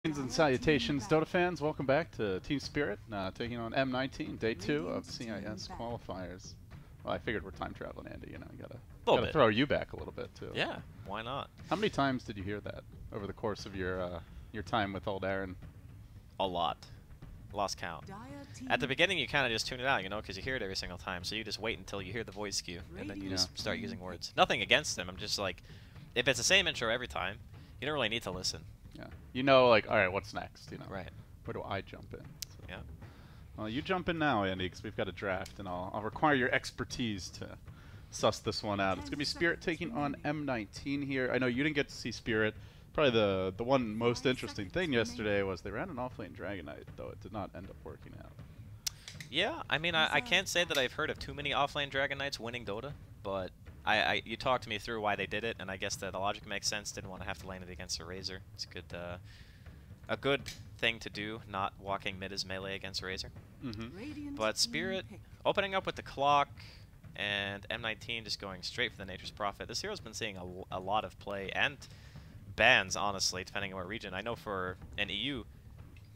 Greetings and salutations, Dota fans. Welcome back to Team Spirit, taking on M19, day 2 of CIS Qualifiers. Well, I figured we're time traveling, Andy. You know, gotta throw you back a little bit too. Yeah, why not? How many times did you hear that over the course of your time with old Aaron? A lot. Lost count. At the beginning, you kind of just tune it out, you know, because you hear it every single time. So you just wait until you hear the voice cue, and then you just start using words. Nothing against them. I'm just like, if it's the same intro every time, you don't really need to listen. Yeah. You know, like, all right, what's next? You know, right? Where do I jump in? So. Yeah. Well, you jump in now, Andy, because we've got a draft, and I'll require your expertise to suss this one out. It's gonna be Spirit taking on M19 here. I know you didn't get to see Spirit. Probably the one most interesting thing yesterday was they ran an offlane Dragon Knight, though it did not end up working out. Yeah, I mean, I can't say that I've heard of too many offlane Dragon Knights winning Dota, but you talked me through why they did it, and I guess the logic makes sense. Didn't want to have to lane it against a Razor. It's a good thing to do, not walking mid as melee against Razor. But Spirit opening up with the clock, and M19 just going straight for the Nature's Prophet. This hero's been seeing a lot of play and bans, honestly, depending on what region. I know for an EU,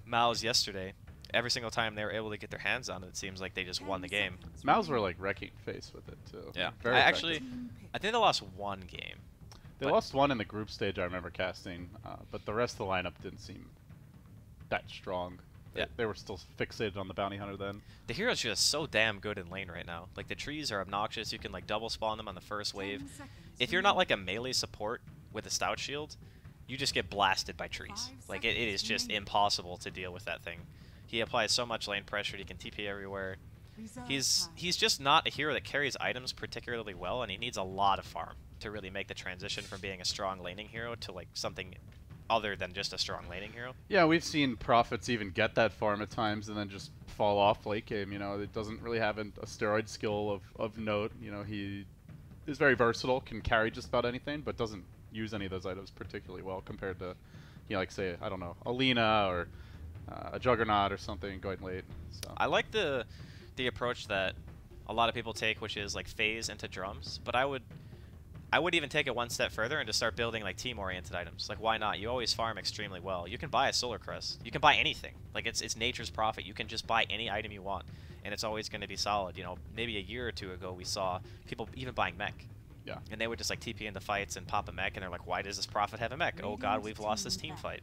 Mao's yesterday, every single time they were able to get their hands on it, it seems like they just won the game. Mao's were like wrecking face with it too. Yeah, Very I think they lost one game. They lost one in the group stage, I remember casting, but the rest of the lineup didn't seem that strong. They were still fixated on the bounty hunter then. The hero's just so damn good in lane right now. Like, the trees are obnoxious. You can like double spawn them on the first wave. If you're not like a melee support with a stout shield, you just get blasted by trees. Like, it is just impossible to deal with that thing. He applies so much lane pressure. He can TP everywhere. He's just not a hero that carries items particularly well, and he needs a lot of farm to really make the transition from being a strong laning hero to like something other than just a strong laning hero. Yeah, we've seen Prophets even get that farm at times and then just fall off late game. You know, it doesn't really have a steroid skill of note. You know, he is very versatile, can carry just about anything, but doesn't use any of those items particularly well compared to, you know, like say, I don't know, Alina or a Juggernaut or something going late. So I like the approach that a lot of people take, which is like phase into drums, but I would even take it one step further and just start building like team-oriented items. Like, why not? You always farm extremely well. You can buy a Solar Crest. You can buy anything. Like, it's Nature's Prophet. You can just buy any item you want, and it's always going to be solid. You know, maybe a year or two ago we saw people even buying mech. Yeah. And they would just like TP into fights and pop a mech, and they're like, why does this Prophet have a mech? Oh god, we've lost this team fight.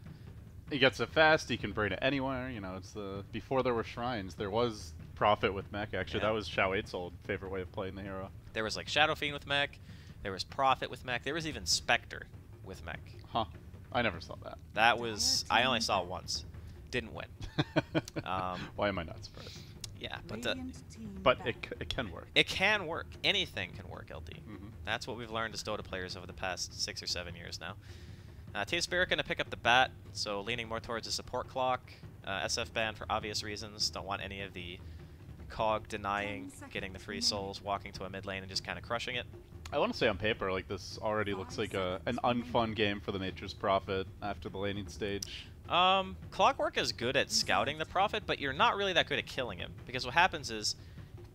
He gets it fast. He can bring it anywhere. You know, it's before there were shrines, there was Prophet with mech. Actually, that was Shao 8's old favorite way of playing the hero. There was like Shadow Fiend with mech. There was Prophet with mech. There was even Spectre with mech. Huh. I never saw that. That was... I only saw it once. Didn't win. Why am I not surprised? Yeah, but it can work. It can work. Anything can work, LD. That's what we've learned as Dota players over the past 6 or 7 years now. Team Spirit going to pick up the bat, so leaning more towards a support clock. SF ban for obvious reasons. Don't want any of the cog denying, getting the free souls, walking to a mid lane and just kind of crushing it. I want to say on paper, like, this already looks like an unfun game for the Nature's Prophet after the laning stage. Clockwork is good at scouting the Prophet, but you're not really that good at killing him. Because what happens is,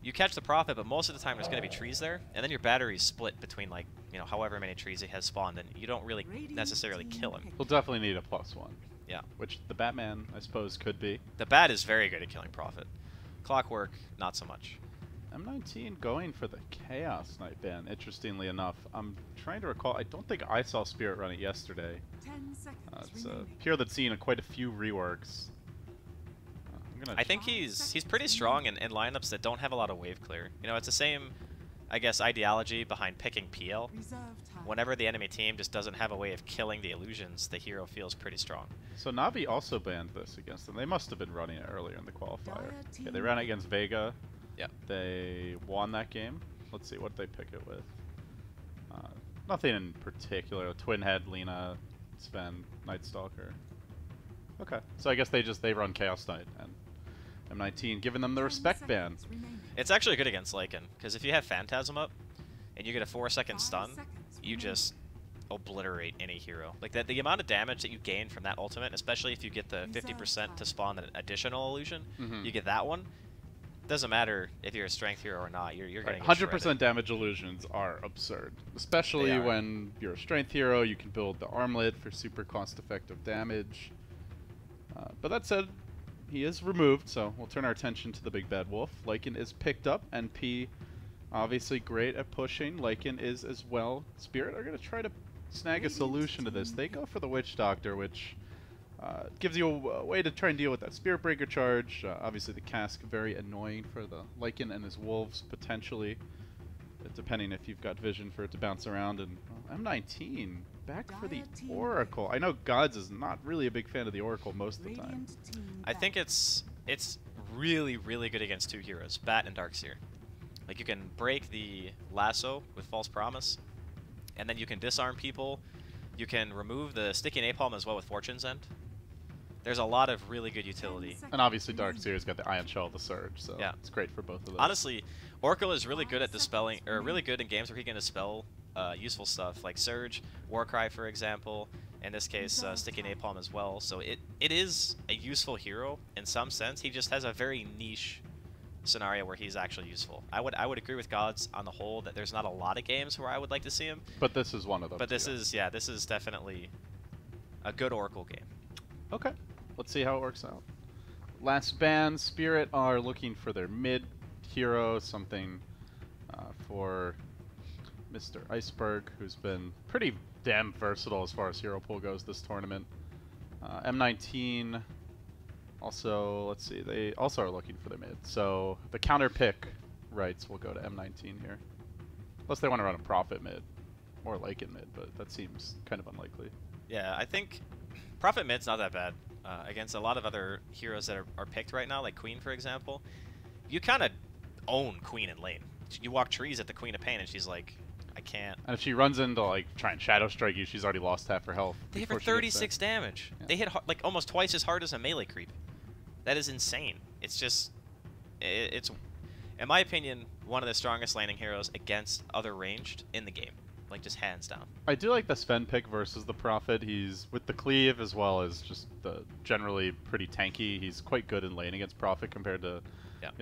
you catch the Prophet, but most of the time there's going to be trees there, and then your battery's split between, like, you know, however many trees he has spawned, and you don't really necessarily kill him. He'll definitely need a +1. Yeah. Which the Batman, I suppose, could be. The Bat is very good at killing Prophet. Clockwork, not so much. M19 going for the Chaos Knight ban, interestingly enough. I'm trying to recall, I don't think I saw Spirit run it yesterday. It's a hero that's seen quite a few reworks. I think he's pretty strong in lineups that don't have a lot of wave clear. You know, it's the same, I guess, ideology behind picking PL. Whenever the enemy team just doesn't have a way of killing the illusions, the hero feels pretty strong. So Navi also banned this against them. They must have been running it earlier in the qualifier. Yeah, they ran it against Vega. Yeah. They won that game. Let's see, what did they pick it with? Nothing in particular. Twin Head, Lina, Sven, Night Stalker. Okay, so I guess they run Chaos Knight, and M19 giving them the respect ban. It's actually good against Lycan, because if you have Phantasm up, and you get a 4-second stun, you just obliterate any hero. Like, the amount of damage that you gain from that ultimate, especially if you get the 50% to spawn an additional illusion, you get that one. Doesn't matter if you're a strength hero or not. You're getting 100% damage illusions are absurd, especially when you're a strength hero. You can build the armlet for super cost-effective damage. But that said, he is removed, so we'll turn our attention to the big bad wolf. Lycan is picked up, NP obviously great at pushing. Lycan is as well. Spirit are going to try to snag a solution to this. They go for the Witch Doctor, which gives you a way to try and deal with that Spirit Breaker charge. Obviously the cask very annoying for the Lycan and his wolves, potentially. Depending if you've got vision for it to bounce around. And M19 back for the Oracle. I know Gods is not really a big fan of the Oracle most of the time. I think it's really, really good against two heroes, Bat and Darkseer. Like, you can break the lasso with False Promise, and then you can disarm people. You can remove the sticky napalm as well with Fortune's End. There's a lot of really good utility. And obviously Darkseer's got the Ion Shell of the Surge, so yeah, it's great for both of those. Honestly, Oracle is really good at dispelling, or really good in games where he can dispel useful stuff like Surge, Warcry, for example. In this case, Sticky Napalm as well. So it is a useful hero in some sense. He just has a very niche scenario where he's actually useful. I would agree with Gods on the whole that there's not a lot of games where I would like to see him. But this is one of them. But this is, yeah, this is definitely a good Oracle game. Okay. Let's see how it works out. Last ban, Spirit are looking for their mid hero, something for Mr. Iceberg, who's been pretty damn versatile as far as hero pool goes this tournament. M19 also, let's see, they also are looking for their mid. So the counter pick rights will go to M19 here. Unless they want to run a Prophet mid, or Lycan mid, but that seems kind of unlikely. Yeah, I think Prophet mid's not that bad. Against a lot of other heroes that are picked right now, like Queen, for example. You kind of own Queen in lane. You walk trees at the Queen of Pain, and she's like, I can't. And if she runs into, like, try and Shadow Strike you, she's already lost half her health. They hit for 36 damage. Yeah. They hit, like, almost twice as hard as a melee creep. That is insane. It's just, it's, in my opinion, one of the strongest laning heroes against other ranged in the game. Like, just hands down. I do like the Sven pick versus the Prophet. He's with the cleave as well as just the generally pretty tanky. He's quite good in lane against Prophet compared to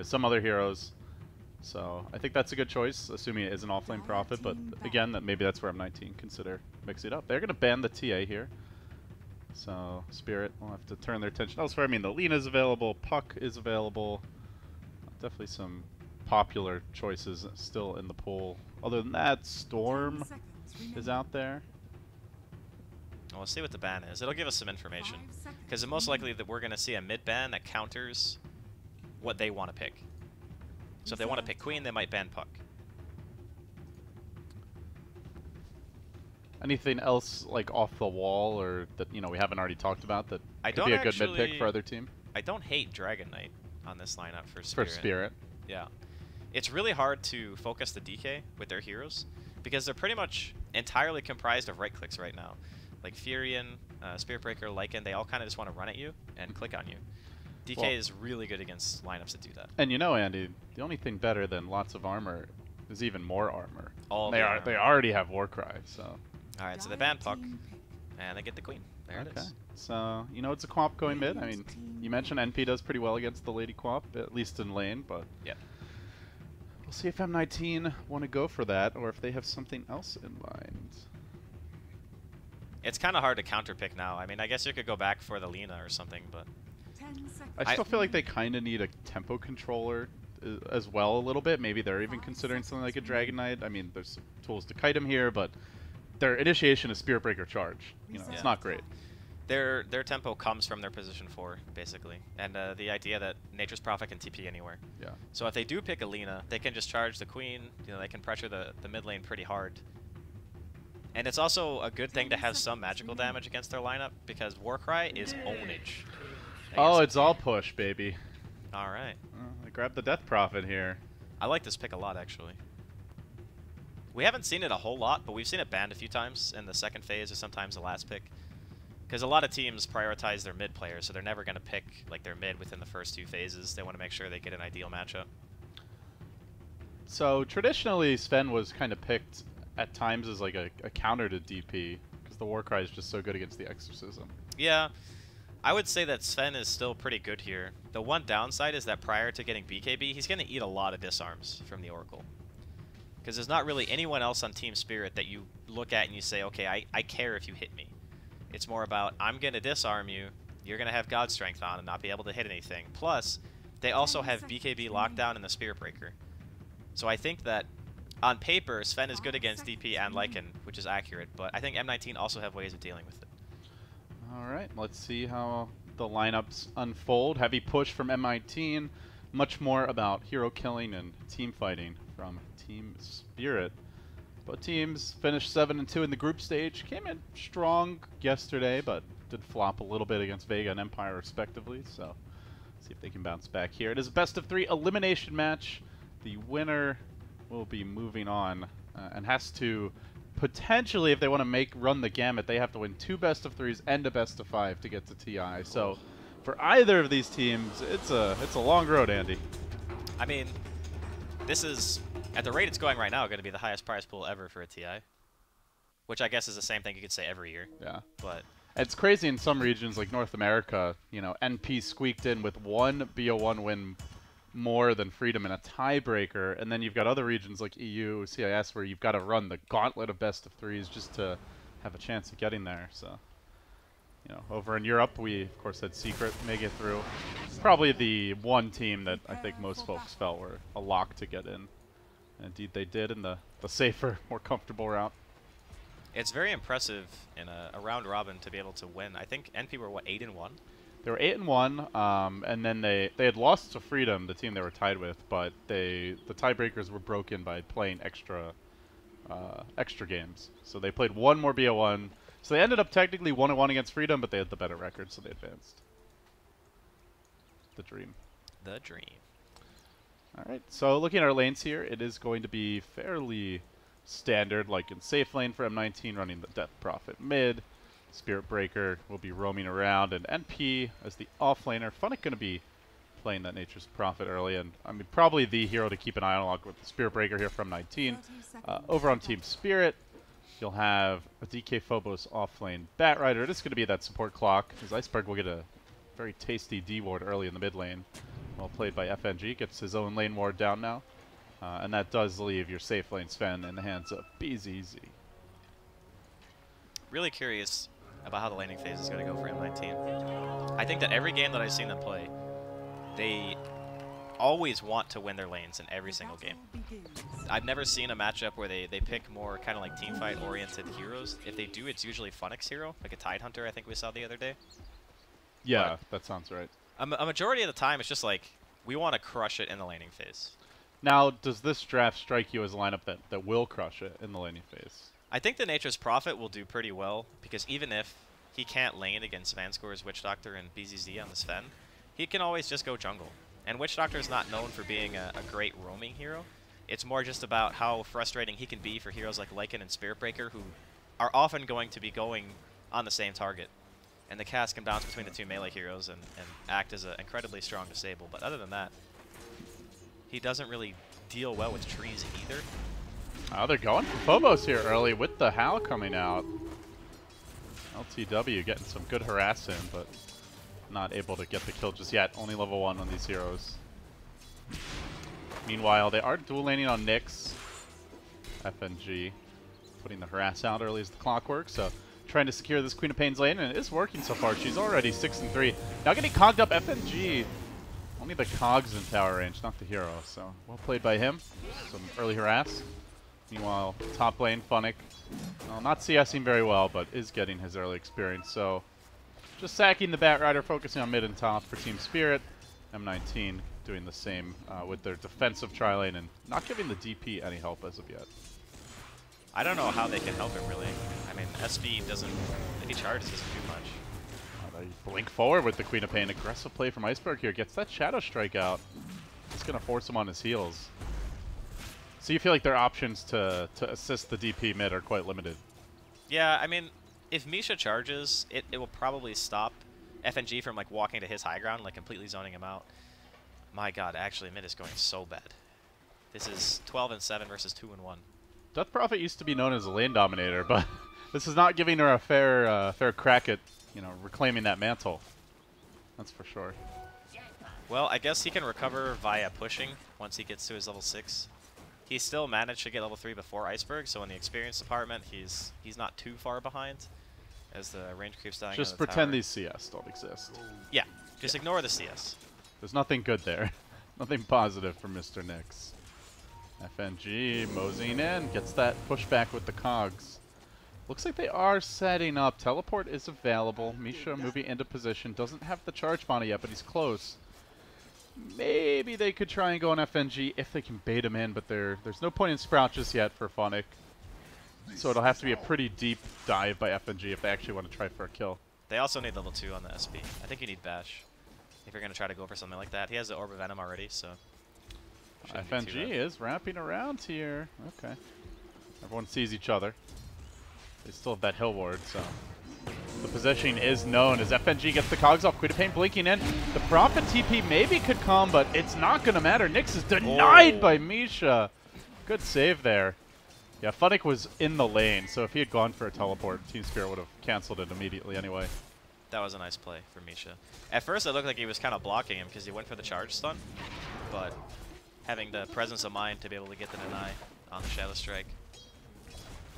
some other heroes. So I think that's a good choice, assuming it is an offlane Prophet. But again, maybe that's where M19 consider mixing it up. They're going to ban the TA here. So Spirit will have to turn their attention elsewhere. I mean, the Lena's available, Puck is available. Definitely some popular choices still in the pool. Other than that, Storm is out there. Well, we'll see what the ban is. It'll give us some information. Because it's most likely that we're going to see a mid ban that counters what they want to pick. So if they want to pick Queen, they might ban Puck. Anything else like off the wall or that we haven't already talked about that could be a good mid pick for other team? I don't hate Dragon Knight on this lineup for Spirit. For Spirit. Yeah. It's really hard to focus the DK with their heroes because they're pretty much entirely comprised of right-clicks right now. Like Furion, Spirit Breaker, Lycan, they all kind of just want to run at you and click on you. DK is really good against lineups that do that. And Andy, the only thing better than lots of armor is even more armor. They already have Warcry, so. All right, so they ban Puck, and they get the Queen. There it is. So, it's a Quap going mid. I mean, you mentioned NP does pretty well against the Lady Quap, at least in lane, but yeah. We'll see if M19 want to go for that, or if they have something else in mind. It's kind of hard to counterpick now. I mean, I guess you could go back for the Lena or something, but I still feel like they kind of need a tempo controller as well a little bit. Maybe they're even considering something like a Dragon Knight. I mean, there's tools to kite him here, but their initiation is Spirit Breaker charge. It's not great. Their tempo comes from their position 4, basically, and the idea that Nature's Prophet can TP anywhere. Yeah. So if they do pick a Lena, they can just charge the Queen. They can pressure the mid lane pretty hard. And it's also a good thing to have some magical damage against their lineup because Warcry is ownage. Oh, it's all push, baby. All right. I grabbed the Death Prophet here. I like this pick a lot, actually. We haven't seen it a whole lot, but we've seen it banned a few times in the second phase or sometimes the last pick. Because a lot of teams prioritize their mid players, so they're never going to pick like their mid within the first 2 phases. They want to make sure they get an ideal matchup. So traditionally, Sven was kind of picked at times as like a counter to DP, because the Warcry is just so good against the Exorcism. Yeah, I would say that Sven is still pretty good here. The one downside is that prior to getting BKB, he's going to eat a lot of disarms from the Oracle. Because there's not really anyone else on Team Spirit that you look at and you say, okay, I care if you hit me. It's more about, I'm going to disarm you, you're going to have God Strength on and not be able to hit anything. Plus, they also have BKB Lockdown and the Spirit Breaker. So I think that on paper, Sven is good against DP and Lycan, which is accurate, but I think M19 also have ways of dealing with it. Alright, let's see how the lineups unfold. Heavy push from M19, much more about hero killing and team fighting from Team Spirit. Both teams finished 7-2 in the group stage, came in strong yesterday, but did flop a little bit against Vega and Empire respectively, so see if they can bounce back here. It is a best of 3 elimination match. The winner will be moving on and has to potentially, if they want to run the gamut, they have to win 2 best of 3s and a best of 5 to get to TI. So for either of these teams, it's a long road, Andy. I mean, this is, at the rate it's going right now, going to be the highest prize pool ever for a TI, which I guess is the same thing you could say every year. Yeah. But it's crazy in some regions like North America, you know, NP squeaked in with 1 BO1 win more than Freedom in a tiebreaker, and then you've got other regions like EU, CIS, where you've got to run the gauntlet of best of 3s just to have a chance of getting there. So, you know, over in Europe, we of course had Secret make it through. Probably the one team that I think most folks felt were a lock to get in. And indeed they did in the safer, more comfortable route. it's very impressive in a round robin to be able to win. I think NP were, what, 8-1? They were 8-1, and then they had lost to Freedom, the team they were tied with, but the tiebreakers were broken by playing extra games. So they played 1 more BO1. So they ended up technically 1-1 against Freedom, but they had the better record, so they advanced. The dream. The dream. All right. So looking at our lanes here, it is going to be fairly standard, like in safe lane for M19, running the Death Prophet mid. Spirit Breaker will be roaming around, and NP as the offlaner. Funnick going to be playing that Nature's Prophet early, and I mean probably the hero to keep an eye on, along with the Spirit Breaker here from 19. Over on Team Spirit, you'll have a DK Phobos offlane Batrider. This is going to be that support clock, as Iceberg will get a very tasty D ward early in the mid lane. Well played by FNG, gets his own lane ward down now, and that does leave your safe lane Sven in the hands of BZZ. Really curious about how the laning phase is going to go for M19. I think that every game that I've seen them play, they always want to win their lanes in every single game. I've never seen a matchup where they pick more kind of like teamfight oriented heroes. If they do, it's usually Funnick's hero, like a Tide Hunter I think we saw the other day. Yeah, that sounds right. A majority of the time it's just like, we want to crush it in the laning phase. Now, does this draft strike you as a lineup that will crush it in the laning phase? I think the Nature's Prophet will do pretty well, because even if he can't lane against Vanscore's Witch Doctor and BZZ on the Sven, he can always just go jungle. And Witch Doctor is not known for being a great roaming hero. It's more just about how frustrating he can be for heroes like Lycan and Spirit Breaker, who are often going to be going on the same target. And the cast can bounce between the 2 melee heroes and act as an incredibly strong disable. But other than that, he doesn't really deal well with trees either. Oh, they're going for Phobos here early with the Howl coming out. LTW getting some good harass in, but not able to get the kill just yet. Only level 1 on these heroes. Meanwhile, they are dual laning on Nyx. FNG putting the harass out early as the clockwork, so trying to secure this Queen of Pain's lane, and it is working so far. She's already 6-3. Now getting cogged up, FNG. Only the cogs in tower range, not the hero, so well played by him. Some early harass. Meanwhile, top lane, Funnick, well, not CSing very well, but is getting his early experience, so just sacking the Batrider, focusing on mid and top for Team Spirit. M19 doing the same with their defensive tri-lane and not giving the DP any help as of yet. I don't know how they can help him, really. I mean, SB doesn't, if he charges, doesn't do much. They blink forward with the Queen of Pain. Aggressive play from Iceberg here. Gets that Shadow Strike out. It's going to force him on his heels. So you feel like their options to assist the DP mid are quite limited. Yeah, I mean, if Misha charges, it will probably stop FNG from like walking to his high ground, like completely zoning him out. My god, actually mid is going so bad. This is 12-7 versus 2-1. Death Prophet used to be known as a lane dominator, but this is not giving her a fair crack at, you know, reclaiming that mantle. That's for sure. Well, I guess he can recover via pushing once he gets to his level 6. He still managed to get level 3 before Iceberg, so in the experience department, he's not too far behind. as the range creeps dying. Just out of the pretend tower. these CS don't exist. Yeah, just ignore the CS. There's nothing good there. Nothing positive for Mr. Nix. FNG moseying in, gets that pushback with the cogs. Looks like they are setting up. Teleport is available. Misha moving into position. Doesn't have the charge bounty yet, but he's close. Maybe they could try and go on FNG if they can bait him in, but there's no point in Sprout just yet for Funnick. So it'll have to be a pretty deep dive by FNG if they actually want to try for a kill. They also need level 2 on the SP. I think you need Bash if you're going to try to go for something like that. He has the Orb of Venom already, so... FNG is wrapping around here. Okay. Everyone sees each other. They still have that hill ward, so... The positioning is known as FNG gets the cogs off. Queen of Pain blinking in. The Prophet TP maybe could come, but it's not going to matter. Nyx is denied by Misha. Good save there. Yeah, Funnick was in the lane, so if he had gone for a teleport, Team Spirit would have canceled it immediately anyway. That was a nice play for Misha. At first, it looked like he was kind of blocking him because he went for the charge stun, but having the presence of mind to be able to get the deny on the Shadow Strike.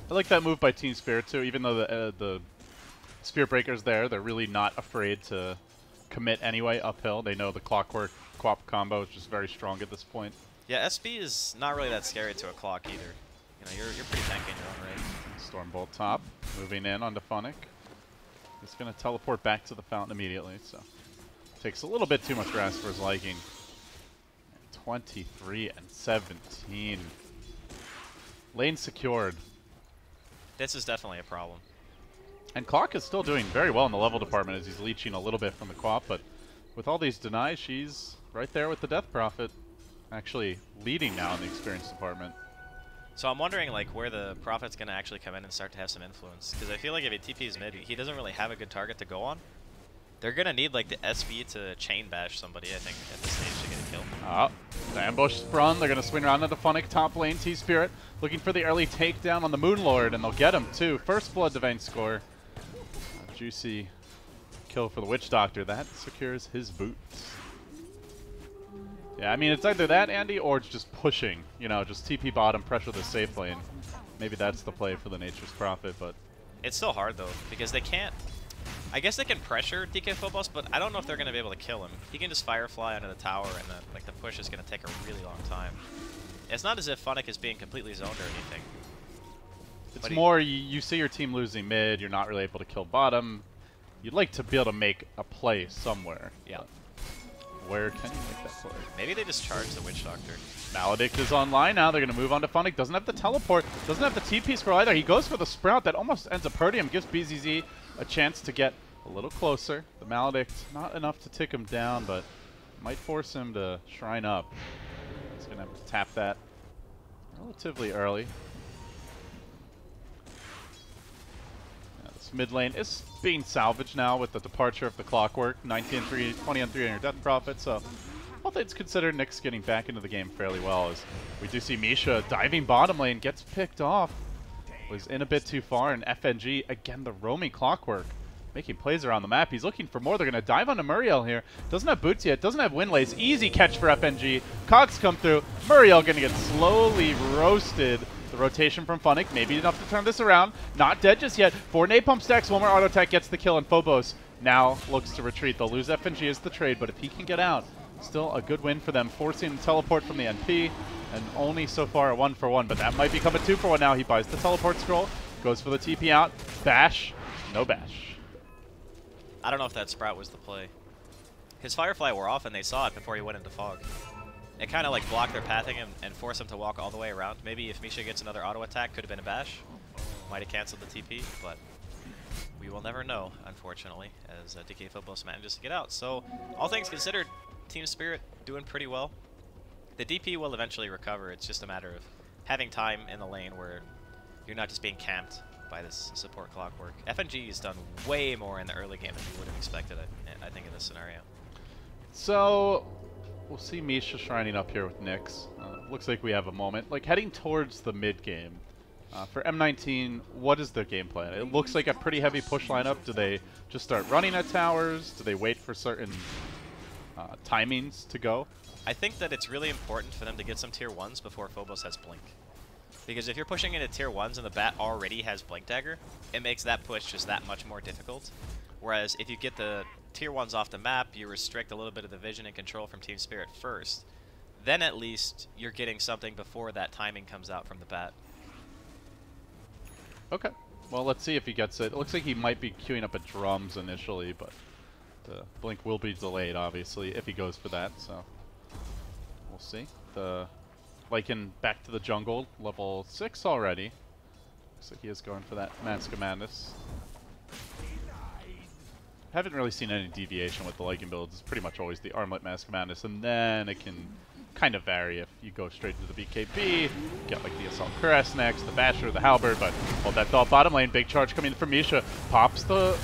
I like that move by Team Spirit too, even though the Spirit Breaker's there, they're really not afraid to commit anyway uphill. They know the Clockwork Quap combo is just very strong at this point. Yeah, SP is not really that scary to a clock either. You know, you're pretty tanky in your own right. Stormbolt top, moving in onto Funnick. He's going to teleport back to the fountain immediately, so takes a little bit too much grass for his liking. 23 and 17. Lane secured. This is definitely a problem. And Clock is still doing very well in the level department as he's leeching a little bit from the Quap, but with all these denies, she's right there with the Death Prophet, actually leading now in the experience department. So I'm wondering like where the Prophet's going to actually come in and start to have some influence, because I feel like if he TP's mid, he doesn't really have a good target to go on. They're going to need like the SP to chain bash somebody, I think, at this stage to get a kill. Oh, the ambush sprung. They're going to swing around into Funnick top lane. T-Spirit looking for the early takedown on the Moonlord, and they'll get him too. First blood Divine score. A juicy kill for the Witch Doctor. That secures his boots. Yeah, I mean, it's either that, Andy, or it's just pushing. You know, just TP bottom, pressure the safe lane. Maybe that's the play for the Nature's Prophet, but... It's still hard, though, because they can't... I guess they can pressure DK Phobos, but I don't know if they're going to be able to kill him. He can just Firefly under the tower, and then, like, the push is going to take a really long time. It's not as if Funnick is being completely zoned or anything. It's more, you see your team losing mid, you're not really able to kill bottom. You'd like to be able to make a play somewhere. Yeah. Where can you make that play? Maybe they just charge the Witch Doctor. Maledict is online now. They're going to move on to Funnick. Doesn't have the teleport. Doesn't have the TP scroll either. He goes for the Sprout. That almost ends up hurting him. Gives BZZ a chance to get a little closer. The Maledict, not enough to tick him down, but might force him to shrine up. He's going to have to tap that relatively early. Yeah, this mid lane is being salvaged now with the departure of the Clockwork. 19 and 3, 20 and 3 on your Death Prophet, so all things considered, Nyx getting back into the game fairly well as we do see Misha diving bottom lane, gets picked off. Was in a bit too far, and FNG, again, the roaming Clockwork, making plays around the map. He's looking for more. They're going to dive onto Muriel here. Doesn't have boots yet, doesn't have Windlays. Easy catch for FNG. Cogs come through. Muriel going to get slowly roasted. The rotation from Funnick, maybe enough to turn this around. Not dead just yet. 4 napalm stacks, 1 more auto attack gets the kill, and Phobos now looks to retreat. They'll lose FNG as the trade, but if he can get out, still a good win for them, forcing the teleport from the NP, and only so far a 1-for-1, but that might become a 2-for-1 now. He buys the teleport scroll, goes for the TP out, bash, no bash. I don't know if that Sprout was the play. His Firefly wore off and they saw it before he went into Fog. It kind of like blocked their pathing and forced him to walk all the way around. Maybe if Misha gets another auto attack, could have been a bash. Might have canceled the TP, but we will never know, unfortunately, as DK Phobos manages to get out. So, all things considered, Team Spirit doing pretty well. The DP will eventually recover. It's just a matter of having time in the lane where you're not just being camped by this support Clockwork. FNG has done way more in the early game than you would have expected, I think, in this scenario. So, we'll see Misha shining up here with Nyx. Looks like we have a moment. Like, heading towards the mid game. For M19, what is their game plan? It looks like a pretty heavy push lineup. Do they just start running at towers? Do they wait for certain timings to go? I think that it's really important for them to get some tier 1s before Phobos has Blink. Because if you're pushing into tier 1s and the bat already has Blink Dagger, it makes that push just that much more difficult. Whereas if you get the tier 1s off the map, you restrict a little bit of the vision and control from Team Spirit first. Then at least you're getting something before that timing comes out from the bat. Okay. Well, let's see if he gets it. It looks like he might be queuing up at drums initially, but the blink will be delayed, obviously, if he goes for that, so we'll see. The Lycan back to the jungle, level 6 already. Looks like he is going for that Mask of Madness. Haven't really seen any deviation with the Lycan builds. It's pretty much always the Armlet Mask of Madness, and then it can kind of vary if you go straight to the BKB, get like the Assault Cuirass next, the Basher, the Halberd, but hold that thought. Bottom lane, big charge coming in from Misha. Pops the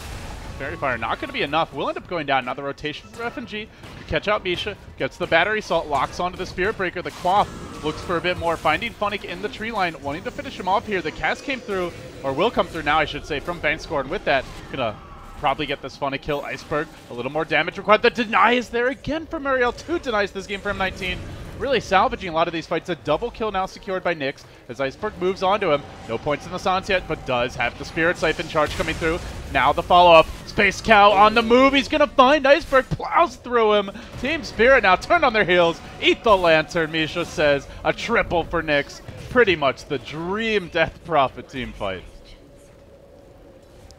Fairy Fire, not going to be enough. Will end up going down. Now the rotation for FNG could catch out Misha, gets the Battery Assault, locks onto the Spirit Breaker. The Quaff looks for a bit more, finding Funnick in the tree line, wanting to finish him off here. The cast came through, or will come through now, I should say, from Bankscore, and with that, gonna probably get this Funnick kill. Iceberg, a little more damage required. The deny is there again for Muriel. 2 denies this game for M19. Really salvaging a lot of these fights. A double kill now secured by Nyx as Iceberg moves on to him. No points in the silence yet, but does have the Spirit Siphon charge coming through. Now the follow-up. Space Cow on the move. He's going to find Iceberg. Plows through him. Team Spirit now turned on their heels. Eat the Lantern, Misha says. A triple for Nyx. Pretty much the dream Death Prophet team fight.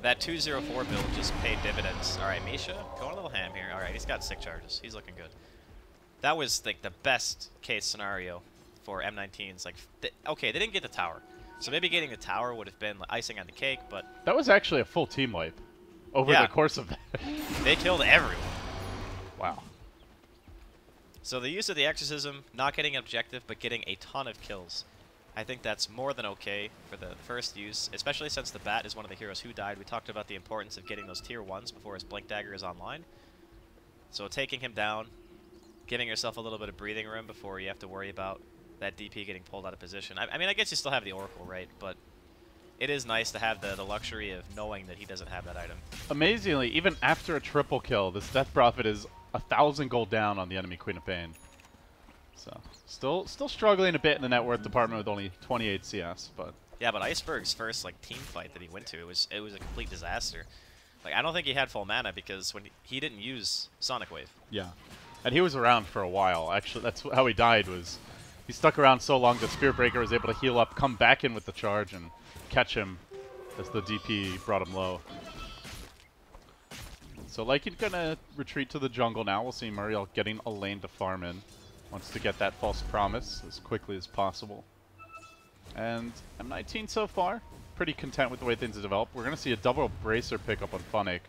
That 204 build just paid dividends. All right, Misha, going a little ham here. All right, he's got 6 charges. He's looking good. That was like the best case scenario for M19s. Like, okay, they didn't get the tower, so maybe getting the tower would have been like icing on the cake. But that was actually a full team wipe over the course of that. They killed everyone. Wow. So the use of the Exorcism, not getting an objective, but getting a ton of kills. I think that's more than okay for the first use, especially since the Bat is one of the heroes who died. We talked about the importance of getting those tier 1s before his Blink Dagger is online. So taking him down, giving yourself a little bit of breathing room before you have to worry about that DP getting pulled out of position. I mean, I guess you still have the Oracle, right? But it is nice to have the luxury of knowing that he doesn't have that item. Amazingly, even after a triple kill, this Death Prophet is 1,000 gold down on the enemy Queen of Pain. So, still struggling a bit in the net worth department with only 28 CS, but... Yeah, but Iceberg's first, like, team fight that he went to, it was a complete disaster. Like, I don't think he had full mana because when he didn't use Sonic Wave. Yeah. And he was around for a while. Actually, that's how he died, was he stuck around so long that Spirit Breaker was able to heal up, come back in with the charge, and catch him as the DP brought him low. So Lycan gonna retreat to the jungle now. We'll see Muriel getting a lane to farm in. Wants to get that false promise as quickly as possible. And M19 so far, pretty content with the way things have developed. We're gonna see a double bracer pickup on Funnick.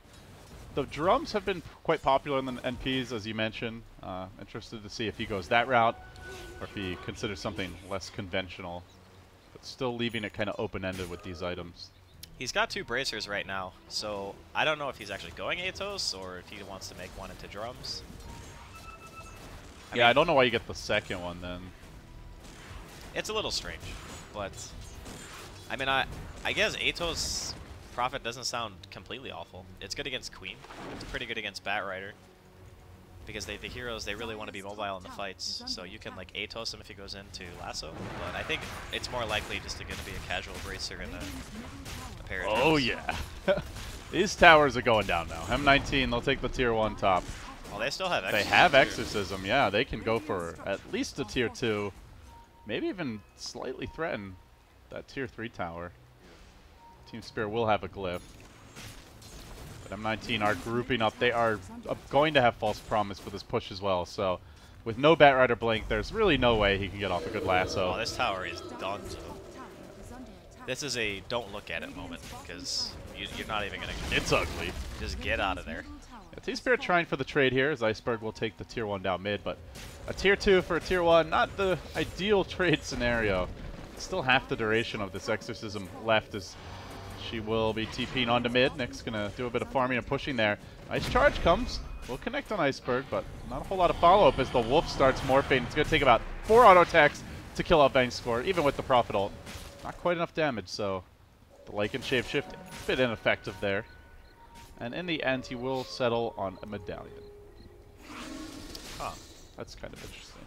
The drums have been quite popular in the NPs, as you mentioned. Interested to see if he goes that route, or if he considers something less conventional, but still leaving it kind of open-ended with these items. He's got 2 bracers right now, so I don't know if he's actually going Atos, or if he wants to make one into drums. I don't know why you get the second one, then. It's a little strange, but... I mean, I guess Atos Prophet doesn't sound completely awful. It's good against Queen. It's pretty good against Batrider. Because the heroes, they really want to be mobile in the fights. So you can like Atos him if he goes into Lasso. But I think it's more likely just going to be a casual bracer and a pair of Oh yeah. These towers are going down now. M19, they'll take the tier 1 top. Well, they still have Exorcism. They have Exorcism, yeah. They can go for at least a tier 2. Maybe even slightly threaten that tier 3 tower. Team Spirit will have a glyph. But M19 are grouping up. They are going to have False Promise for this push as well. So with no Batrider Blink, there's really no way he can get off a good lasso. Oh, this tower is done. This is a don't look at it moment because you're not even going to... It's ugly. Just get out of there. Yeah, Team Spirit trying for the trade here as Iceberg will take the tier 1 down mid. But a tier 2 for a tier 1, not the ideal trade scenario. Still half the duration of this Exorcism left as she will be TPing onto mid. Nick's going to do a bit of farming and pushing there. Nice charge comes. We'll connect on Iceberg, but not a whole lot of follow-up as the Wolf starts morphing. It's going to take about 4 auto attacks to kill out Bankscore, even with the Prophet ult. Not quite enough damage, so the Lycan Shapeshift a bit ineffective there. And in the end, he will settle on a medallion. Huh. That's kind of interesting.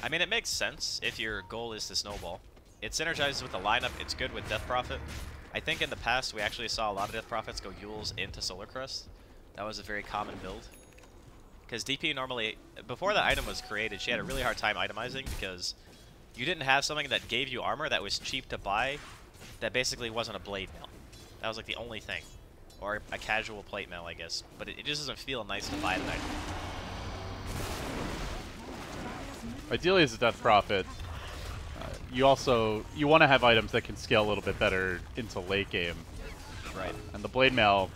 I mean, it makes sense if your goal is to snowball. It synergizes with the lineup. It's good with Death Prophet. I think in the past we actually saw a lot of Death Prophets go Yules into Solar Crest. That was a very common build. Because DP normally, before the item was created, she had a really hard time itemizing because you didn't have something that gave you armor that was cheap to buy that basically wasn't a blade mail. That was like the only thing. Or a casual plate mail, I guess. But it just doesn't feel nice to buy that item. Ideally as a Death Prophet, you want to have items that can scale a little bit better into late game. Right. And the blade mail,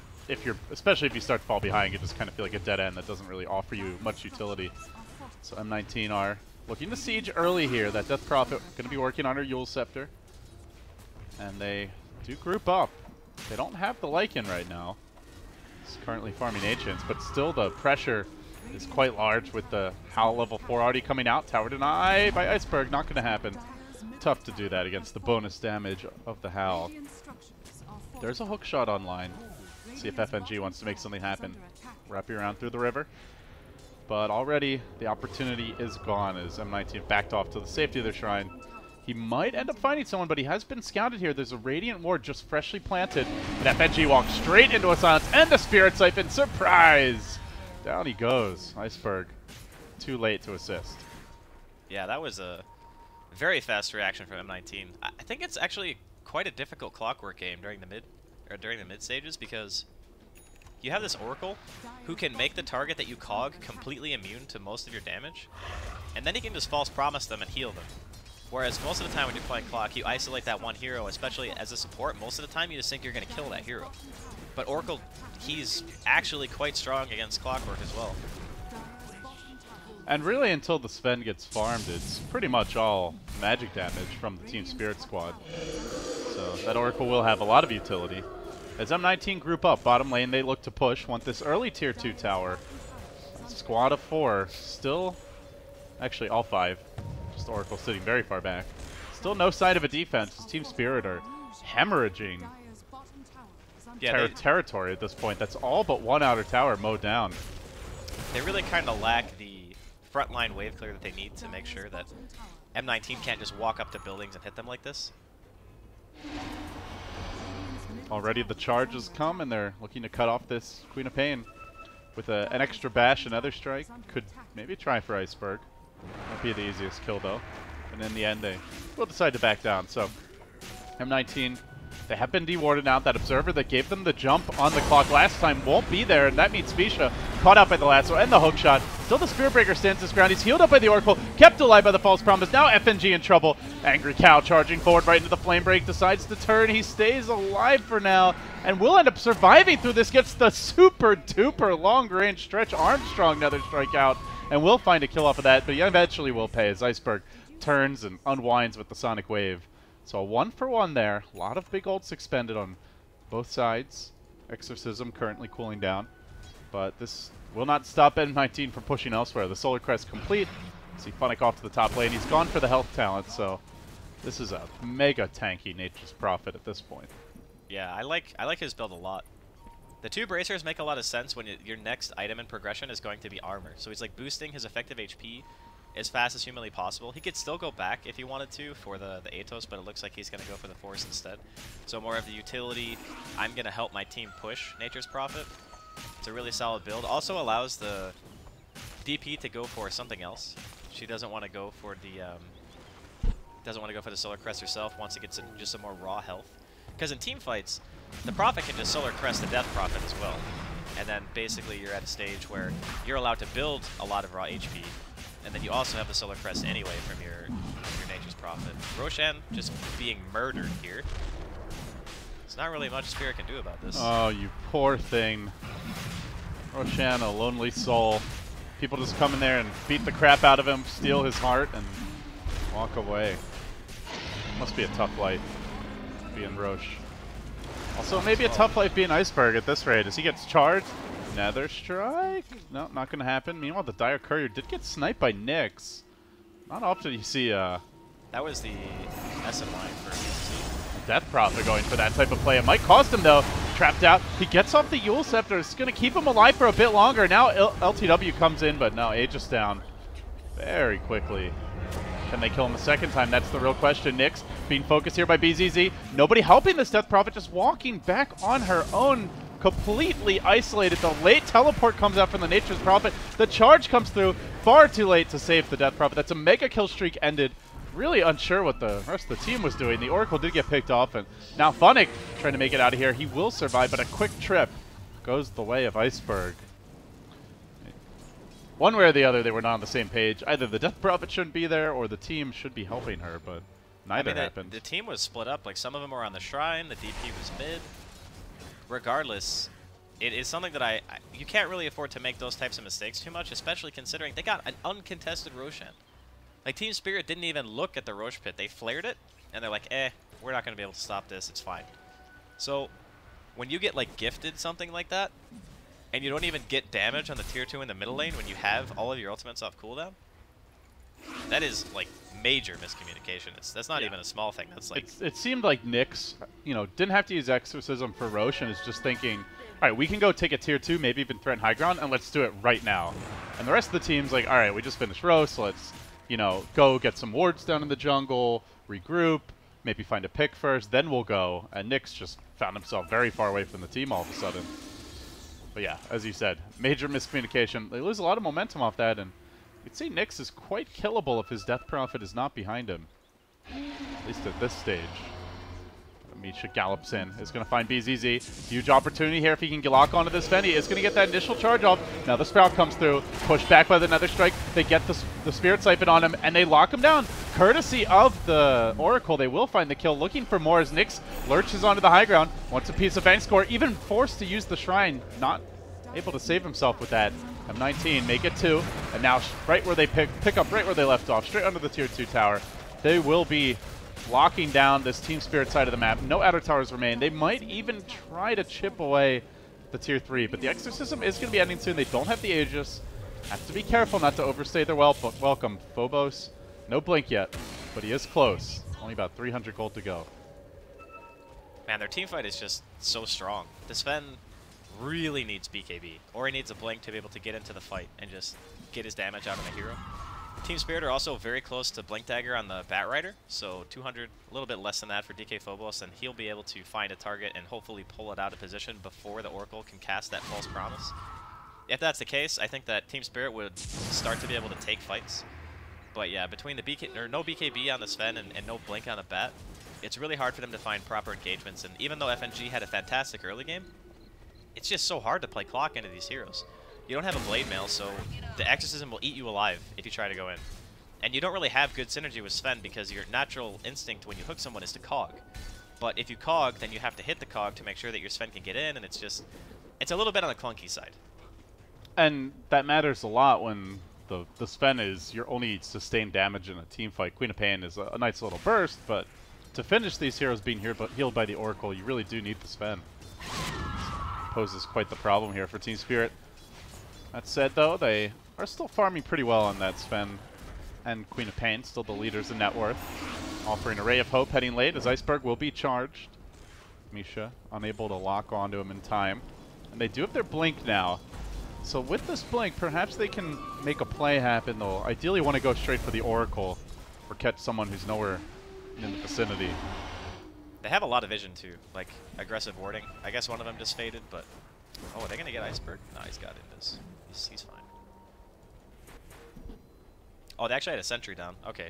especially if you start to fall behind, you just kind of feel like a dead end that doesn't really offer you much utility. So M19 are looking to siege early here. That Death Prophet going to be working on her Yule Scepter. And they do group up. They don't have the Lycan right now. He's currently farming Ancients, but still the pressure is quite large with the Howl level 4 already coming out. Tower deny by Iceberg, not going to happen. Tough to do that against the bonus damage of the Howl. There's a hook shot online. See if FNG wants to make something happen. Wrap you around through the river. But already the opportunity is gone as M19 backed off to the safety of their shrine. He might end up finding someone, but he has been scouted here. There's a Radiant Ward just freshly planted. And FNG walks straight into a silence and the Spirit Siphon. Surprise! Down he goes. Iceberg. Too late to assist. Yeah, that was a very fast reaction from M19. I think it's actually quite a difficult clockwork game during the mid stages because you have this Oracle who can make the target that you cog completely immune to most of your damage, and then he can just false promise them and heal them. Whereas most of the time when you're playing clock, you isolate that one hero, especially as a support. Most of the time you just think you're going to kill that hero. But Oracle, he's actually quite strong against clockwork as well. And really, until the Sven gets farmed, it's pretty much all magic damage from the Team Spirit squad. So that Oracle will have a lot of utility. As M19 group up, bottom lane, they look to push, want this early tier 2 tower. Squad of 4, still, actually all 5. Just Oracle sitting very far back. Still no sign of a defense, as Team Spirit are hemorrhaging territory at this point. That's all but one outer tower mowed down. They really kind of lack the frontline wave clear that they need to make sure that M19 can't just walk up to buildings and hit them like this. Already the charge has come, and they're looking to cut off this Queen of Pain with an extra bash, another strike. Could maybe try for Iceberg. Won't be the easiest kill though. And in the end, they will decide to back down. So M19, they have been dewarded out. That Observer that gave them the jump on the clock last time won't be there, and that means Spisha caught out by the lasso and the hook shot. Still the Spirit Breaker stands his ground. He's healed up by the Oracle, kept alive by the False Promise. Now FNG in trouble. Angry Cow charging forward right into the Flame Break, decides to turn. He stays alive for now and will end up surviving through this. Gets the super duper long range stretch Armstrong, another strikeout, and will find a kill off of that, but he eventually will pay as Iceberg turns and unwinds with the Sonic Wave. So a 1-for-1 there. A lot of big ults expended on both sides. Exorcism currently cooling down. But this will not stop M19 from pushing elsewhere. The Solar Crest complete. See Funnick off to the top lane. He's gone for the health talent, so this is a mega tanky Nature's Prophet at this point. Yeah, I like his build a lot. The two bracers make a lot of sense when your next item in progression is going to be armor. So he's like boosting his effective HP as fast as humanly possible. He could still go back if he wanted to for the Atos, but it looks like he's going to go for the Force instead. So more of the utility. I'm going to help my team push Nature's Prophet. It's a really solid build. Also allows the DP to go for something else. She doesn't want to go for the Solar Crest herself once it gets just some more raw health. Because in team fights, the Prophet can just Solar Crest the Death Prophet as well. And then basically you're at a stage where you're allowed to build a lot of raw HP. And then you also have the Solar Crest anyway from your Nature's Prophet. Roshan just being murdered here. There's not really much Spirit can do about this. Oh, you poor thing. Roshan, a lonely soul. People just come in there and beat the crap out of him, steal his heart, and walk away. Must be a tough life being Roche. Also, maybe a tough life being Iceberg at this rate as he gets charged. Nether Strike? No, not going to happen. Meanwhile, the Dire Courier did get sniped by Nyx. Not often you see that was the SM line for BC. Death Prophet going for that type of play. It might cost him, though. Trapped out. He gets off the Yule Scepter. It's going to keep him alive for a bit longer. Now LTW comes in, but no, Aegis down very quickly. Can they kill him a second time? That's the real question. Nyx being focused here by BZZ. Nobody helping this Death Prophet, just walking back on her own, completely isolated. The late teleport comes out from the Nature's Prophet. The charge comes through far too late to save the Death Prophet. That's a mega kill streak ended. Really unsure what the rest of the team was doing. The Oracle did get picked off, and now Funnick trying to make it out of here. He will survive, but a quick trip goes the way of Iceberg. One way or the other, they were not on the same page. Either the Death Prophet shouldn't be there, or the team should be helping her, but neither happened. The team was split up. Like, some of them were on the Shrine, the DP was mid. Regardless, it is something that you can't really afford to make those types of mistakes too much, especially considering they got an uncontested Roshan. Like, Team Spirit didn't even look at the Roche pit. They flared it, and they're like, we're not going to be able to stop this. It's fine. So, when you get, like, gifted something like that, and you don't even get damage on the tier 2 in the middle lane when you have all of your ultimates off cooldown, that is, like, major miscommunication. That's not even a small thing. That's like... It seemed like Nyx, didn't have to use Exorcism for Roche, and is just thinking, all right, we can go take a tier 2, maybe even threaten high ground, and let's do it right now. And the rest of the team's like, all right, we just finished Roche, so let's... go get some wards down in the jungle, regroup, maybe find a pick first, then we'll go. And Nyx just found himself very far away from the team all of a sudden. But yeah, as you said, major miscommunication. They lose a lot of momentum off that, and you'd say Nyx is quite killable if his Death Prophet is not behind him. At least at this stage. Misha gallops in. Is going to find BZZ. Huge opportunity here if he can lock onto this Fen. He is going to get that initial charge off. Now the Sprout comes through. Pushed back by the Nether Strike. They get the Spirit Siphon on him, and they lock him down. Courtesy of the Oracle, they will find the kill. Looking for more as Nyx lurches onto the high ground. Wants a piece of bank score. Even forced to use the Shrine. Not able to save himself with that. M19 make it 2. And now right where they pick up right where they left off. Straight under the tier 2 tower. They will be locking down this Team Spirit side of the map. No outer towers remain. They might even try to chip away the tier 3, but the Exorcism is going to be ending soon. They don't have the Aegis. Have to be careful not to overstay their welcome. Phobos, no blink yet, but he is close. Only about 300 gold to go. Man, their team fight is just so strong. This Sven really needs BKB, or he needs a blink to be able to get into the fight and just get his damage out of the hero. Team Spirit are also very close to Blink Dagger on the Bat Rider, so 200, a little bit less than that for DK Phobos, and he'll be able to find a target and hopefully pull it out of position before the Oracle can cast that False Promise. If that's the case, I think that Team Spirit would start to be able to take fights. But yeah, between the no BKB on the Sven and no Blink on the Bat, it's really hard for them to find proper engagements, and even though FNG had a fantastic early game, it's just so hard to play clock into these heroes. You don't have a Blade Mail, so the Exorcism will eat you alive if you try to go in. And you don't really have good synergy with Sven because your natural instinct when you hook someone is to cog. But if you cog, then you have to hit the cog to make sure that your Sven can get in, and it's a little bit on the clunky side. And that matters a lot when the Sven is your only sustained damage in a team fight. Queen of Pain is a nice little burst, but to finish these heroes being healed by the Oracle, you really do need the Sven. Poses quite the problem here for Team Spirit. That said, though, they are still farming pretty well on that Sven and Queen of Pain, still the leaders in net worth. Offering a Ray of Hope heading late as Iceberg will be charged. Misha unable to lock onto him in time. And they do have their Blink now. So with this Blink, perhaps they can make a play happen. They'll ideally want to go straight for the Oracle or catch someone who's nowhere in the vicinity. They have a lot of vision, too, like aggressive warding. I guess one of them just faded, but... Oh, are they going to get Iceberg? No, he's got Invis. He's fine. Oh, they actually had a sentry down. Okay.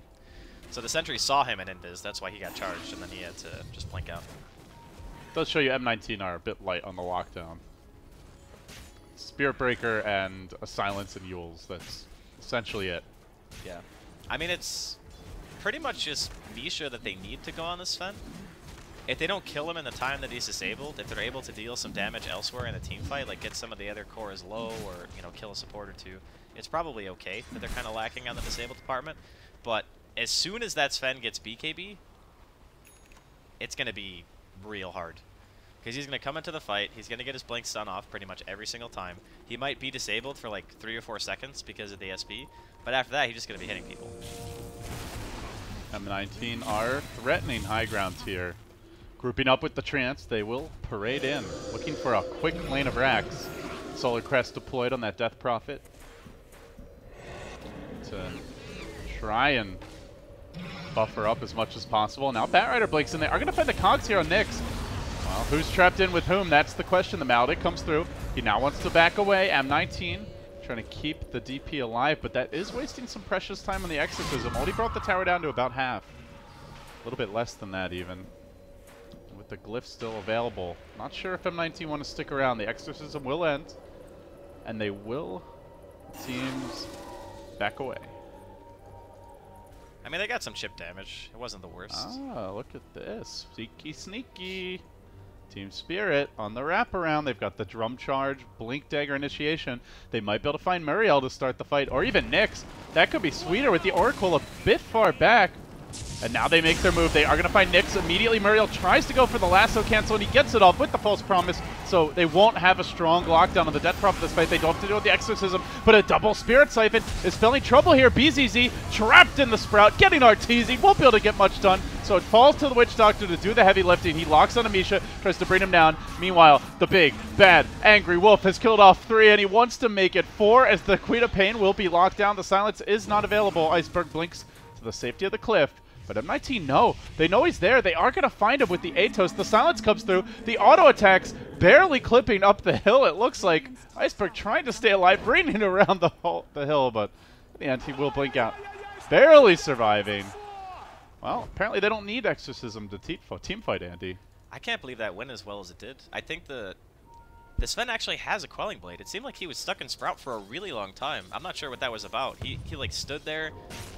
So the sentry saw him in Invis, that's why he got charged, and then he had to just blink out. It does show you M19 are a bit light on the lockdown. Spirit Breaker and a Silence and Yules, that's essentially it. Yeah. I mean, it's pretty much just Misha that they need to go on this Sven. If they don't kill him in the time that he's disabled, if they're able to deal some damage elsewhere in the team fight, like get some of the other cores low or, kill a support or two, it's probably okay that they're kind of lacking on the disabled department. But as soon as that Sven gets BKB, it's going to be real hard. Because he's going to come into the fight, he's going to get his blink stun off pretty much every single time. He might be disabled for like 3 or 4 seconds because of the SP, but after that, he's just going to be hitting people. M19 are threatening high ground tier. Grouping up with the Trance, they will parade in, looking for a quick lane of racks. Solar Crest deployed on that Death Prophet to try and buffer up as much as possible. Now Batrider blinks in there. Are going to find the cogs here on Nyx. Well, who's trapped in with whom? That's the question. The Maledict comes through. He now wants to back away. M19 trying to keep the DP alive, but that is wasting some precious time on the Exorcism. Only brought the tower down to about half. A little bit less than that even. With the glyph still available. Not sure if M19 want to stick around. The Exorcism will end. And they will, it seems, back away. I mean, they got some chip damage. It wasn't the worst. Ah, look at this. Sneaky, sneaky. Team Spirit on the wraparound. They've got the drum charge, blink dagger initiation. They might be able to find Muriel to start the fight, or even Nyx. That could be sweeter with the Oracle a bit far back. And now they make their move. They are going to find Nyx immediately. Muriel tries to go for the lasso cancel, and he gets it off with the false promise. So they won't have a strong lockdown on the Death Prophet this fight. They don't have to do with the Exorcism, but a double Spirit Siphon is spelling trouble here. BZZ trapped in the Sprout, getting Arteezy. Won't be able to get much done. So it falls to the Witch Doctor to do the heavy lifting. He locks on Amisha, tries to bring him down. Meanwhile, the big, bad, angry wolf has killed off 3, and he wants to make it 4 as the Queen of Pain will be locked down. The silence is not available. Iceberg blinks to the safety of the cliff. But M19, no. They know he's there. They are going to find him with the Atos. The silence comes through. The auto attacks barely clipping up the hill. It looks like Iceberg trying to stay alive, bringing it around the hill, but in the end, he will blink out. Barely surviving. Well, apparently they don't need Exorcism to team fight Andy. I can't believe that went as well as it did. I think the Sven actually has a Quelling Blade. It seemed like he was stuck in Sprout for a really long time. I'm not sure what that was about. He like stood there.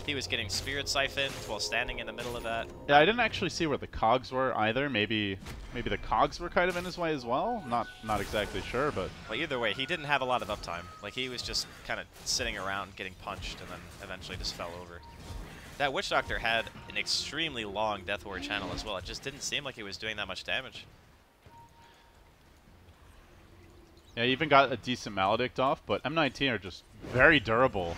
He was getting Spirit Siphoned while standing in the middle of that. Yeah, I didn't actually see where the cogs were either. Maybe the cogs were kind of in his way as well. Not exactly sure, but well, either way, he didn't have a lot of uptime. Like, he was just kind of sitting around getting punched and then eventually just fell over. That Witch Doctor had an extremely long Death Ward channel as well. It just didn't seem like he was doing that much damage. yeah, he even got a decent Maledict off, but M19 are just very durable.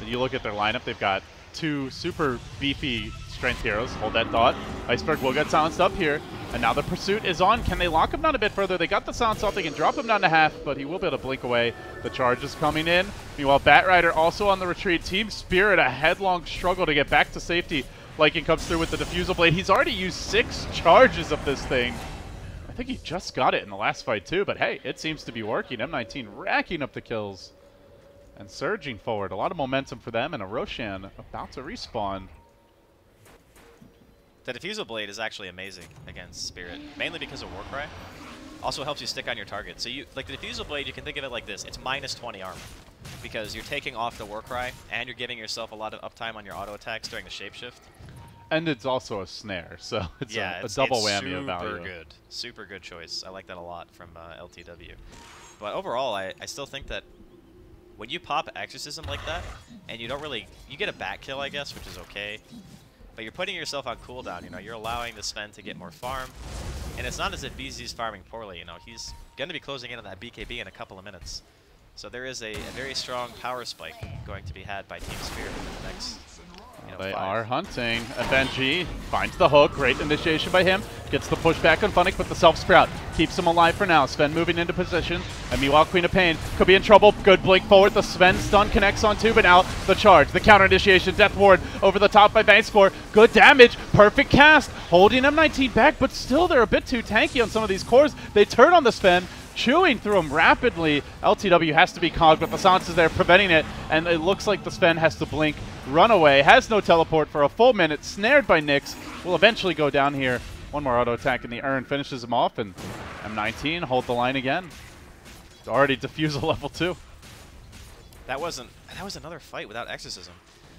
And you look at their lineup, they've got 2 super beefy strength heroes. Hold that thought. Iceberg will get silenced up here, and now the pursuit is on. Can they lock him down a bit further? They got the silence off. They can drop him down to half, but he will be able to blink away. The charge is coming in. Meanwhile, Batrider also on the retreat. Team Spirit, a headlong struggle to get back to safety. Lycan comes through with the Diffusal Blade. He's already used 6 charges of this thing. I think he just got it in the last fight too, but hey, it seems to be working. M19 racking up the kills and surging forward. A lot of momentum for them, and a Roshan about to respawn. The Diffusal Blade is actually amazing against Spirit, mainly because of Warcry. Also helps you stick on your target. So you like the Diffusal Blade, you can think of it like this. It's minus 20 armor because you're taking off the Warcry and you're giving yourself a lot of uptime on your auto attacks during the shapeshift. And it's also a snare, so it's yeah, a double whammy of super value. good. Super good choice. I like that a lot from LTW. But overall, I still think that when you pop Exorcism like that, and you don't really... You get a back kill, I guess, which is okay. But you're putting yourself on cooldown, you know. You're allowing the Sven to get more farm. And it's not as if BZ's farming poorly, you know. He's going to be closing in on that BKB in a couple of minutes. So there is a very strong power spike going to be had by Team Spirit in the next... They are hunting. FNG finds the hook. Great initiation by him. Gets the pushback on Funnick, but the self-sprout keeps him alive for now. Sven moving into position. And meanwhile, Queen of Pain could be in trouble. Good blink forward. The Sven stun connects on 2, but now the charge. The counter initiation. Death Ward over the top by Bankscore. Good damage. Perfect cast. Holding M19 back, but still they're a bit too tanky on some of these cores. They turn on the Sven. Chewing through him rapidly. LTW has to be cogged, but the silence is there preventing it, and it looks like the Sven has to blink, run away, has no teleport for a full minute, snared by Nyx, will eventually go down here. One more auto attack in the urn finishes him off, and M19 hold the line again. It's already Diffusal level 2. That was another fight without Exorcism.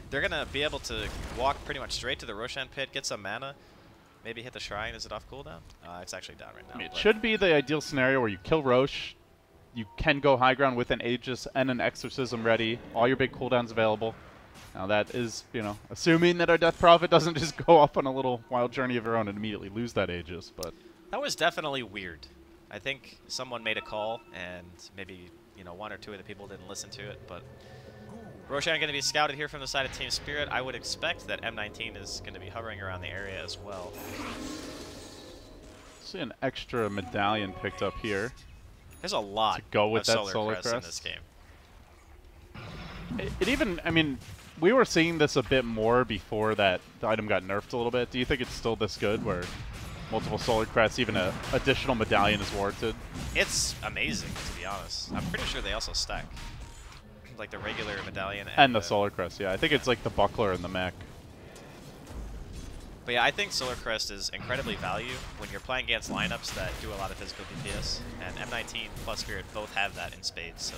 They're gonna be able to walk pretty much straight to the Roshan pit, get some mana. Maybe hit the shrine. Is it off cooldown? It's actually down right now. I mean, it should be the ideal scenario where you kill Roche, you can go high ground with an Aegis and an Exorcism ready, all your big cooldowns available. Now that is, you know, assuming that our Death Prophet doesn't just go off on a little wild journey of her own and immediately lose that Aegis, but... That was definitely weird. I think someone made a call, and maybe, you know, 1 or 2 of the people didn't listen to it, but... Roshan going to be scouted here from the side of Team Spirit. I would expect that M19 is going to be hovering around the area as well. See an extra medallion picked up here. There's a lot to go with of that Solar Crest in this game. it even, I mean, we were seeing this a bit more before that the item got nerfed a little bit. Do you think it's still this good where multiple Solar Crests, even an additional medallion is warranted? It's amazing, to be honest. I'm pretty sure they also stack. Like the regular medallion and the Solar Crest, yeah. I think it's like the buckler and the mech. But yeah, I think Solar Crest is incredibly value when you're playing against lineups that do a lot of physical DPS. And M19 plus Spirit both have that in spades, so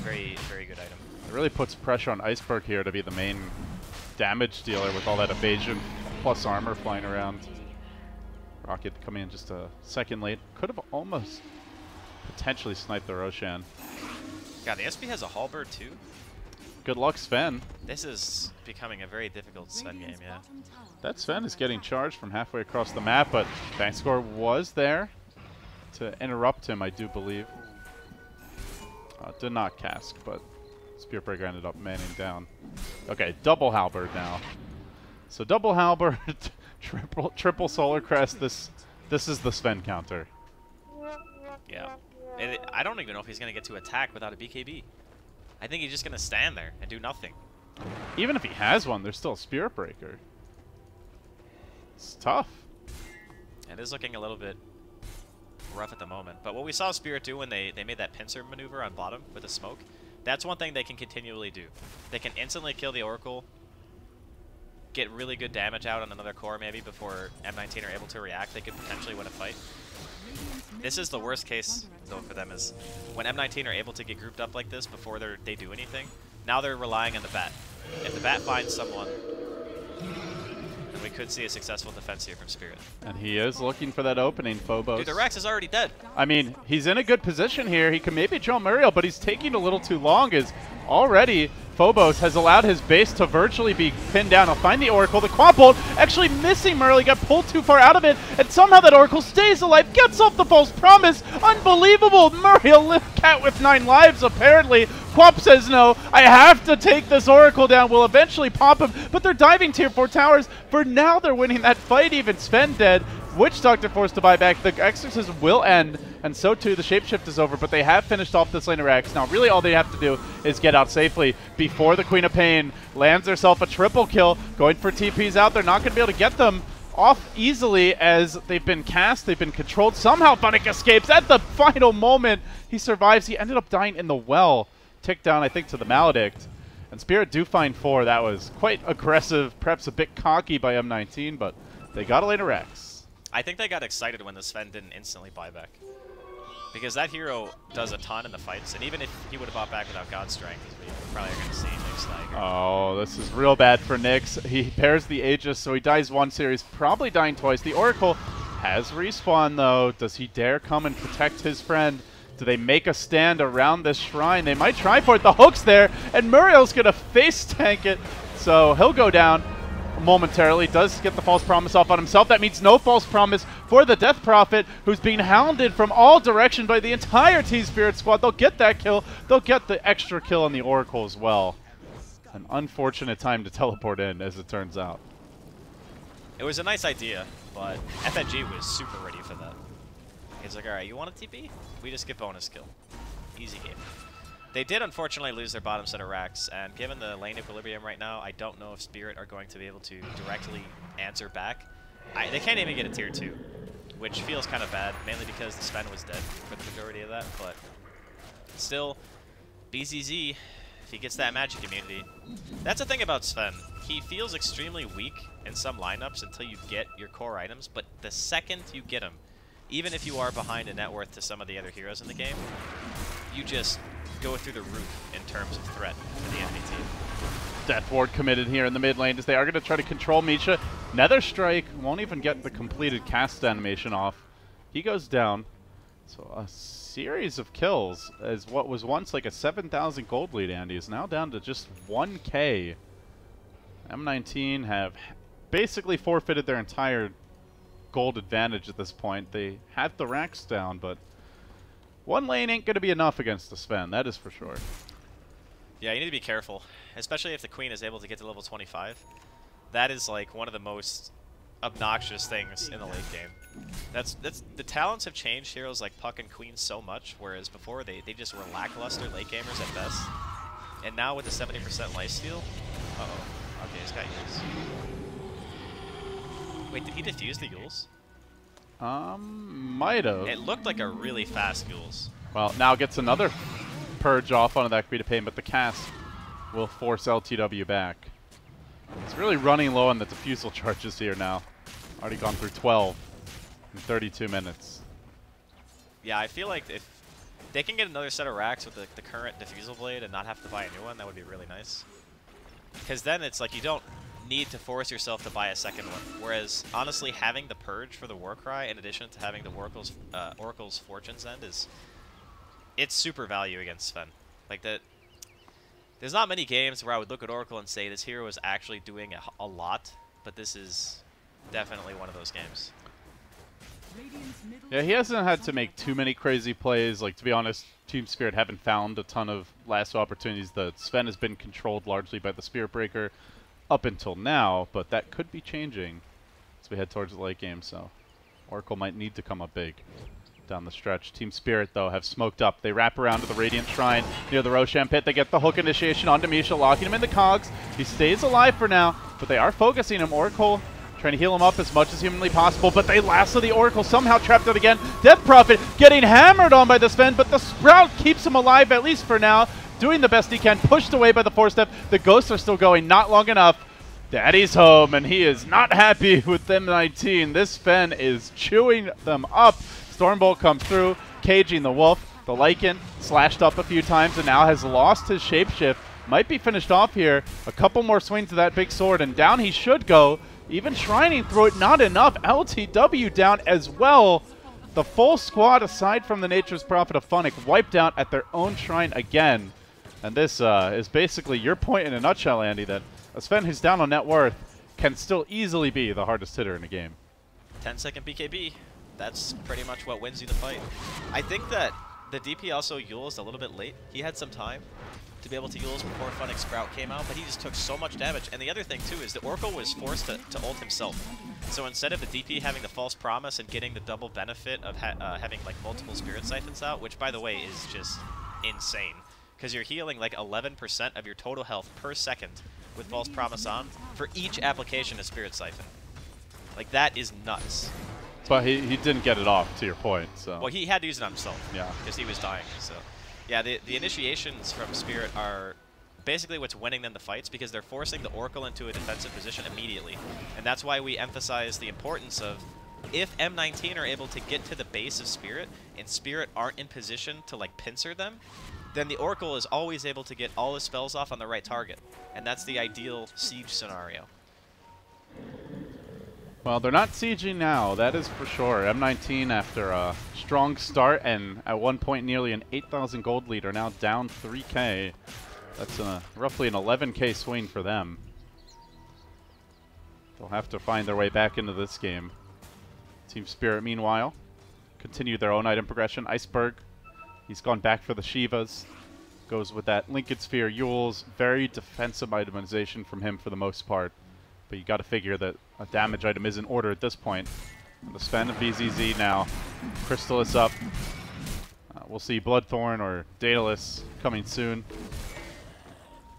very, very good item. It really puts pressure on Iceberg here to be the main damage dealer with all that evasion plus armor flying around. Rocket coming in just a second late. Could have almost potentially sniped the Roshan. God, the SP has a halberd too. Good luck, Sven. This is becoming a very difficult Sven game, yeah. That Sven is getting charged from halfway across the map, but Bankscore was there to interrupt him, I do believe. Did not cask, but Spearbreaker ended up manning down. Okay, double halberd now. So double halberd, triple Solar Crest. This is the Sven counter. Yeah. I don't even know if he's going to get to attack without a BKB. I think he's just going to stand there and do nothing. Even if he has one, there's still a Spirit Breaker. It's tough. It is looking a little bit rough at the moment. But what we saw Spirit do when they made that pincer maneuver on bottom with the smoke, that's one thing they can continually do. They can instantly kill the Oracle, get really good damage out on another core maybe before M19 are able to react. They could potentially win a fight. This is the worst case, though, for them, is when M19 are able to get grouped up like this before they do anything. Now they're relying on the bat. If the bat finds someone, then we could see a successful defense here from Spirit. And he is looking for that opening, Phobos. Dude, the Rex is already dead. I mean, he's in a good position here. He can maybe draw Muriel, but he's taking a little too long, as already Phobos has allowed his base to virtually be pinned down. He'll find the Oracle. The Quad Bolt actually missing Muriel. He got pulled too far out of it, and somehow that Oracle stays alive, gets off the false promise. Unbelievable. Muriel, cat with 9 lives, apparently. Quap says no. I have to take this Oracle down. We'll eventually pop him, but they're diving tier 4 towers. For now, they're winning that fight. Even Sven dead. Witch Doctor forced to buy back. The exorcism will end, and so too the shapeshift is over, but they have finished off this lane of Rex. Now really all they have to do is get out safely before the Queen of Pain lands herself a triple kill. Going for TPs out, they're not going to be able to get them off easily as they've been cast, they've been controlled. Somehow Bunnick escapes at the final moment. He survives. He ended up dying in the well. Ticked down, I think, to the Maledict. And Spirit do find 4. That was quite aggressive, perhaps a bit cocky by M19, but they got a lane of Rex. I think they got excited when the Sven didn't instantly buy back. Because that hero does a ton in the fights, and even if he would have bought back without God's Strength, as we probably are going to see Nyx Tiger. Oh, this is real bad for Nyx. He pairs the Aegis, so he dies one series, probably dying twice. The Oracle has respawn, though. Does he dare come and protect his friend? Do they make a stand around this shrine? They might try for it. The hook's there, and Muriel's going to face tank it, so he'll go down momentarily. Does get the false promise off on himself. That means no false promise for the Death Prophet, who's being hounded from all directions by the entire T-Spirit squad. They'll get that kill. They'll get the extra kill on the Oracle as well. An unfortunate time to teleport in, as it turns out. It was a nice idea, but FNG was super ready for that. He's like, alright, you want a TP? We just get bonus kill. Easy game. They did unfortunately lose their bottom set of racks, and given the lane equilibrium right now, I don't know if Spirit are going to be able to directly answer back. They can't even get a tier 2, which feels kind of bad, mainly because the Sven was dead for the majority of that, but still, BZZ, if he gets that magic immunity. That's the thing about Sven. He feels extremely weak in some lineups until you get your core items, but the second you get him, even if you are behind in net worth to some of the other heroes in the game, you just go through the roof in terms of threat for the enemy team. Death Ward committed here in the mid lane as they are going to try to control Misha. Nether Strike won't even get the completed cast animation off. He goes down. So a series of kills as what was once like a 7,000 gold lead, Andy, is now down to just 1K. M19 have basically forfeited their entire gold advantage at this point. They had the racks down, but one lane ain't going to be enough against the Sven, that is for sure. Yeah, you need to be careful, especially if the Queen is able to get to level 25. That is like one of the most obnoxious things in the late game. That's the talents have changed heroes like Puck and Queen so much, whereas before they just were lackluster late gamers at best. And now with the 70% lifesteal... Uh-oh. Okay, he's got Yules. Wait, did he defuse the Yules? Might have. It looked like a really fast Yules. Well, now gets another purge off onto that Greed of Pain, but the cast will force LTW back. It's really running low on the defusal charges here now. Already gone through 12 in 32 minutes. Yeah, I feel like if they can get another set of racks with the current defusal blade and not have to buy a new one, that would be really nice. Because then it's like you don't need to force yourself to buy a second one. Whereas, honestly, having the Purge for the Warcry in addition to having the Oracle's Fortune's End it's super value against Sven. Like that. There's not many games where I would look at Oracle and say this hero is actually doing a lot, but this is definitely one of those games. Yeah, he hasn't had to make too many crazy plays. Like, to be honest, Team Spirit haven't found a ton of lasso opportunities. The Sven has been controlled largely by the Spirit Breaker up until now, but that could be changing as we head towards the late game, so Oracle might need to come up big down the stretch. Team Spirit, though, have smoked up. They wrap around to the Radiant Shrine near the Roshan Pit. They get the hook initiation onto Misha, locking him in the cogs. He stays alive for now, but they are focusing him. Oracle trying to heal him up as much as humanly possible, but they lasso the Oracle, somehow trapped out again. Death Prophet getting hammered on by the Sven, but the Sprout keeps him alive, at least for now. Doing the best he can, pushed away by the 4-step. The Ghosts are still going, not long enough. Daddy's home, and he is not happy with M19. This Sven is chewing them up. Stormbolt comes through, caging the Wolf. The Lycan slashed up a few times and now has lost his shapeshift. Might be finished off here. A couple more swings of that big sword, and down he should go. Even shrining through it, not enough. LTW down as well. The full squad, aside from the Nature's Prophet of Funnick, wiped out at their own shrine again. And this is basically your point in a nutshell, Andy, that a Sven who's down on net worth can still easily be the hardest hitter in a game. 10-second BKB. That's pretty much what wins you the fight. I think that the DP also Yules a little bit late. He had some time to be able to Yules before Funnick Sprout came out, but he just took so much damage. And the other thing, too, is the Oracle was forced to ult himself. So instead of the DP having the false promise and getting the double benefit of having like multiple Spirit Siphons out, which, by the way, is just insane, because you're healing like 11% of your total health per second with false promise on for each application of Spirit Siphon. Like, that is nuts. But he didn't get it off, to your point. So. Well, he had to use it on himself. Yeah. Because he was dying. So, yeah, the initiations from Spirit are basically what's winning them the fights, because they're forcing the Oracle into a defensive position immediately. And that's why we emphasize the importance of, if M19 are able to get to the base of Spirit, and Spirit aren't in position to, like, pincer them, then the Oracle is always able to get all his spells off on the right target. And that's the ideal siege scenario. Well, they're not sieging now, that is for sure. M19, after a strong start and at one point nearly an 8,000 gold lead, are now down 3k. That's roughly an 11k swing for them. They'll have to find their way back into this game. Team Spirit, meanwhile, continue their own item progression. Iceberg, he's gone back for the Shivas. Goes with that Lincoln Sphere, Yules. Very defensive itemization from him for the most part. But you got to figure that a damage item is in order at this point. And the Sven of BZZ now. Crystal is up. We'll see Bloodthorn or Daedalus coming soon.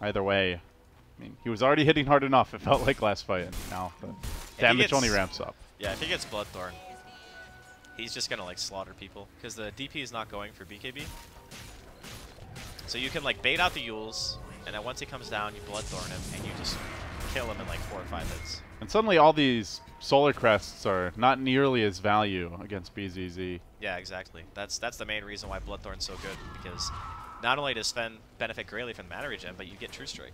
Either way, I mean, he was already hitting hard enough, it felt like last fight, and now the damage only ramps up. Yeah, if he gets Bloodthorn, he's just going to like slaughter people, because the DP is not going for BKB. So you can like bait out the Yules, and then once he comes down, you Bloodthorn him, and you just kill him in like 4 or 5 hits. And suddenly all these Solar Crests are not nearly as value against BZZ. Yeah, exactly. That's the main reason why Bloodthorn's so good, because not only does Sven benefit greatly from the mana regen, but you get True Strike.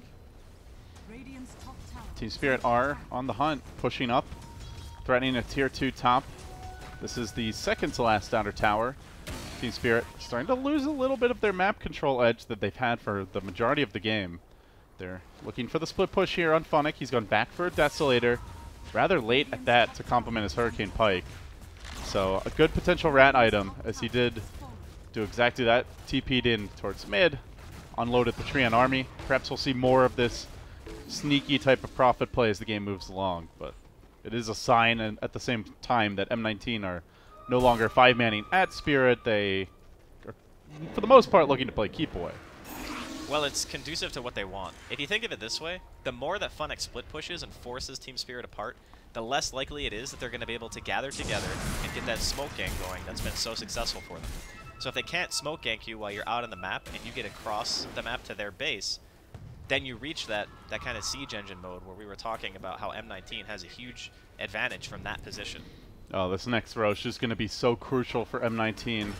Team Spirit are on the hunt, pushing up, threatening a tier 2 top. This is the second to last outer tower. Team Spirit starting to lose a little bit of their map control edge that they've had for the majority of the game. They're looking for the split push here on Funnick. He's gone back for a Desolator. Rather late at that to complement his Hurricane Pike. So a good potential rat item, as he did do exactly that. TP'd in towards mid, unloaded the Treant army. Perhaps we'll see more of this sneaky type of profit play as the game moves along. But it is a sign, and at the same time, that M19 are no longer 5-manning at Spirit. They are, for the most part, looking to play keep away. Well, it's conducive to what they want. If you think of it this way, the more that Funix split pushes and forces Team Spirit apart, the less likely it is that they're going to be able to gather together and get that smoke gank going that's been so successful for them. So if they can't smoke gank you while you're out on the map and you get across the map to their base, then you reach that kind of siege engine mode where we were talking about how M19 has a huge advantage from that position. Oh, this next Roche is going to be so crucial for M19.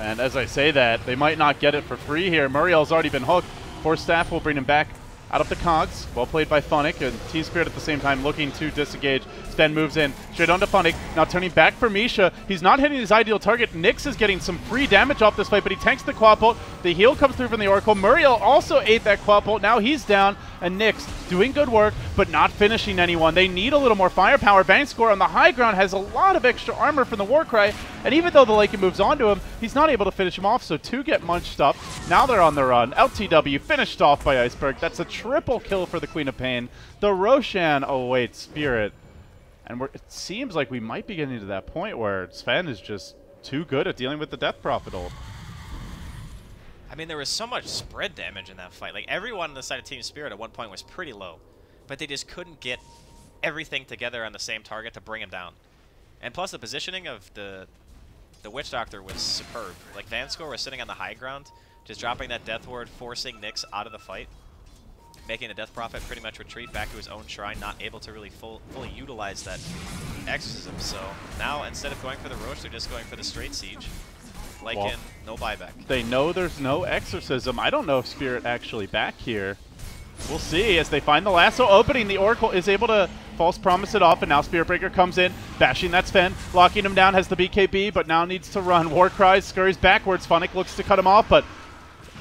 And as I say that, they might not get it for free here. Muriel's already been hooked. Force Staff will bring him back out of the cogs. Well played by Funnick, and Team Spirit at the same time looking to disengage. Sven moves in, straight onto Funnick. Now turning back for Misha. He's not hitting his ideal target. Nyx is getting some free damage off this fight, but he tanks the quad bolt. The heal comes through from the Oracle. Muriel also ate that quad bolt. Now he's down, and Nyx doing good work, but not finishing anyone. They need a little more firepower. Bankscore on the high ground has a lot of extra armor from the Warcry, and even though the Lycan moves onto him, he's not able to finish him off, so two get munched up. Now they're on the run. LTW finished off by Iceberg. That's a triple kill for the Queen of Pain. The Roshan awaits Spirit. And it seems like we might be getting to that point where Sven is just too good at dealing with the Death Prophet ult. I mean, there was so much spread damage in that fight. Like, everyone on the side of Team Spirit at one point was pretty low, but they just couldn't get everything together on the same target to bring him down. And plus, the positioning of the Witch Doctor was superb. Like, Vanscore was sitting on the high ground, just dropping that Death Ward, forcing Nyx out of the fight, making the Death Prophet pretty much retreat back to his own shrine, not able to really fully utilize that exorcism. So now, instead of going for the Roche, they're just going for the straight siege. Lycan, well, no buyback. They know there's no exorcism. I don't know if Spirit actually back here. We'll see as they find the lasso opening. The Oracle is able to false promise it off, and now Spirit Breaker comes in, bashing that Sven, locking him down, has the BKB, but now needs to run. Warcry scurries backwards. Funnick looks to cut him off, but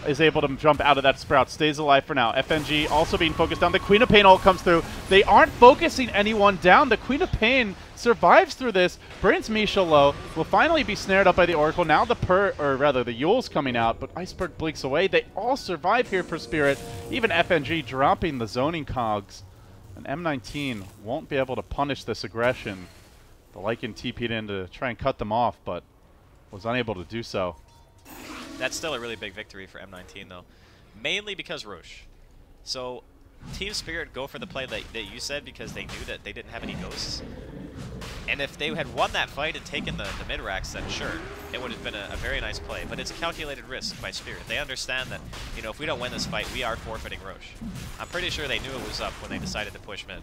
is able to jump out of that Sprout. Stays alive for now. FNG also being focused on. The Queen of Pain ult comes through. They aren't focusing anyone down. The Queen of Pain survives through this, brings Misha low, will finally be snared up by the Oracle. Now the Yule's coming out, but Iceberg blinks away. They all survive here for Spirit. Even FNG dropping the zoning cogs. And M19 won't be able to punish this aggression. The Lycan TP'd in to try and cut them off, but was unable to do so. That's still a really big victory for M19, though. Mainly because Roche. So, Team Spirit go for the play that you said because they knew that they didn't have any ghosts. And if they had won that fight and taken the mid-racks, then sure, it would have been a very nice play. But it's a calculated risk by Spirit. They understand that, you know, if we don't win this fight, we are forfeiting Roche. I'm pretty sure they knew it was up when they decided to push mid.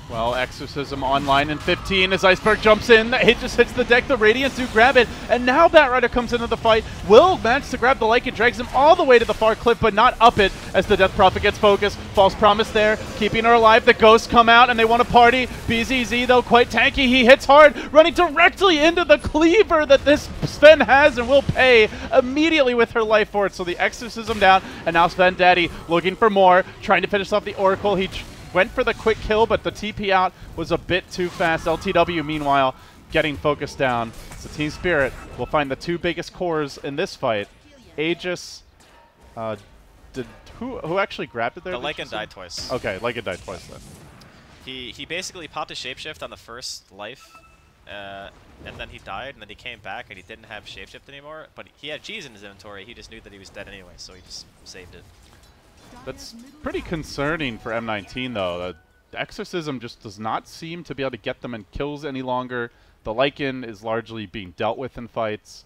Well, Exorcism online in 15 as Iceberg jumps in. That hit just hits the deck. The Radiants do grab it. And now Batrider comes into the fight. Will manage to grab the Lycan, drags him all the way to the far cliff, but not up it as the Death Prophet gets focused. False promise there, keeping her alive. The ghosts come out and they want to party. BZZ, though, quite tanky. He hits hard, running directly into the cleaver that this Sven has and will pay immediately with her life for it. So the Exorcism down, and now Sven Daddy looking for more, trying to finish off the Oracle. He went for the quick kill, but the TP out was a bit too fast. LTW, meanwhile, getting focused down. So Team Spirit will find the two biggest cores in this fight. Aegis, who actually grabbed it there? The Lycan died twice. Okay, Lycan died twice then. He basically popped a shapeshift on the first life, and then he died, and then he came back, and he didn't have shapeshift anymore. But he had G's in his inventory. He just knew that he was dead anyway, so he just saved it. That's pretty concerning for M19, though. The Exorcism just does not seem to be able to get them in kills any longer. The Lycan is largely being dealt with in fights.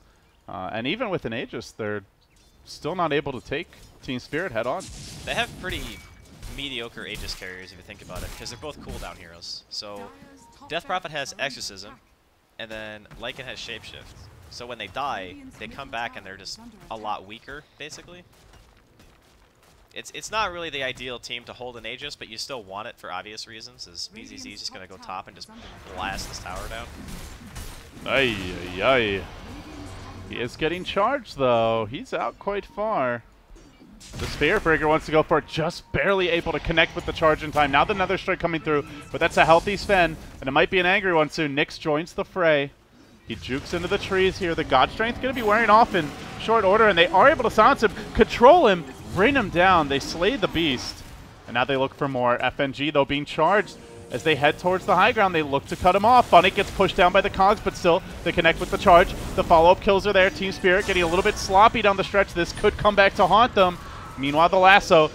And even with an Aegis, they're still not able to take Team Spirit head on. They have pretty mediocre Aegis carriers, if you think about it, because they're both cooldown heroes. So Death Prophet has Exorcism, and then Lycan has Shapeshift. So when they die, they come back and they're just a lot weaker, basically. It's not really the ideal team to hold an Aegis, but you still want it for obvious reasons, as BZZ is just going to go top and just blast this tower down. Ay, ay, ay. He is getting charged, though. He's out quite far. The Spirit Breaker wants to go for it, just barely able to connect with the charge in time. Now the Nether Strike coming through, but that's a healthy Sven, and it might be an angry one soon. Nyx joins the fray. He jukes into the trees here. The God Strength going to be wearing off in short order, and they are able to silence him, control him, bring him down. They slay the beast, and now they look for more. FNG, though, being charged. As they head towards the high ground, they look to cut him off. Funnick gets pushed down by the cogs, but still, they connect with the charge. The follow-up kills are there. Team Spirit getting a little bit sloppy down the stretch. This could come back to haunt them. Meanwhile, the lasso.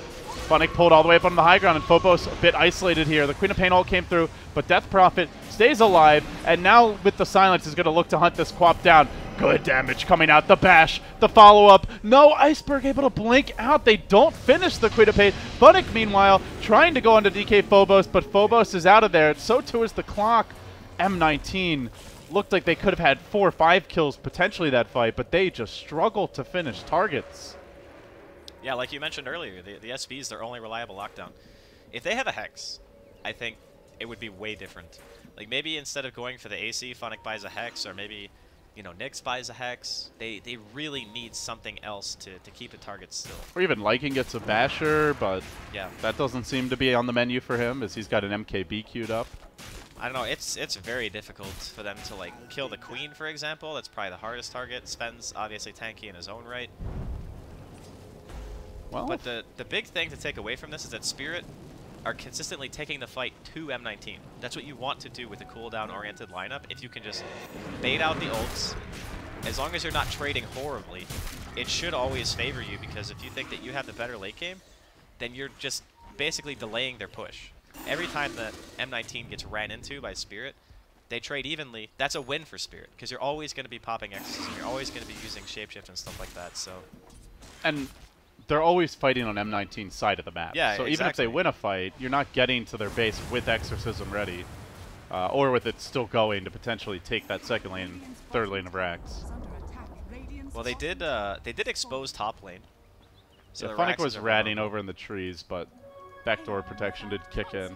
Funnick pulled all the way up on the high ground, and Phobos a bit isolated here. The Queen of Pain ult came through, but Death Prophet stays alive, and now with the silence is going to look to hunt this Quap down. Good damage coming out. The bash, the follow-up. No, Iceberg able to blink out. They don't finish the Queen of Pain. Funnick, meanwhile, trying to go onto DK Phobos, but Phobos is out of there. So too is the clock. M19 looked like they could have had 4 or 5 kills potentially that fight, but they just struggled to finish targets. Yeah, like you mentioned earlier, the SV's their only reliable lockdown. If they have a Hex, I think it would be way different. Like, maybe instead of going for the AC, Funnick buys a Hex, or maybe, you know, Nyx buys a Hex. They really need something else to keep a target still. Or even Lycan gets a Basher, but yeah, that doesn't seem to be on the menu for him, as he's got an MKB queued up. I don't know, it's very difficult for them to, like, kill the Queen, for example. That's probably the hardest target. Sven's obviously tanky in his own right. Well, but the big thing to take away from this is that Spirit are consistently taking the fight to M19. That's what you want to do with a cooldown-oriented lineup. If you can just bait out the ults, as long as you're not trading horribly, it should always favor you, because if you think that you have the better late game, then you're just basically delaying their push. Every time that M19 gets ran into by Spirit, they trade evenly. That's a win for Spirit, because you're always going to be popping Exorcism. You're always going to be using Shapeshift and stuff like that. So, and they're always fighting on M19's side of the map. Yeah, so exactly. Even if they win a fight, you're not getting to their base with Exorcism ready, or with it still going to potentially take that second lane, third lane of Rax. Well, they did expose top lane. So yeah, Funnick was ratting over in the trees, but backdoor protection did kick in,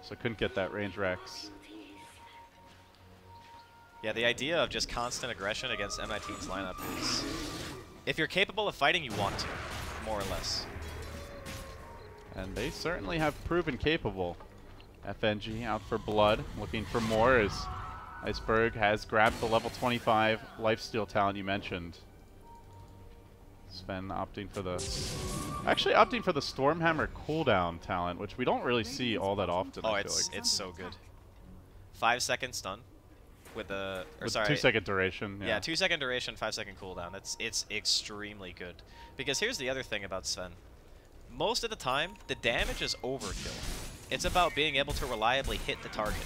so couldn't get that range Rax. Yeah, the idea of just constant aggression against M19's lineup is, if you're capable of fighting, you want to, more or less. And they certainly have proven capable. FNG out for blood, looking for more, as Iceberg has grabbed the level 25 lifesteal talent you mentioned. Sven opting for the... Actually opting for the Stormhammer cooldown talent, which we don't really see all that often. Oh, I feel like. It's so good. 5 second stun with a... Or with sorry, 2 second duration. Yeah, 2 second duration, 5 second cooldown. It's extremely good. Because here's the other thing about Sven. Most of the time, the damage is overkill. It's about being able to reliably hit the target.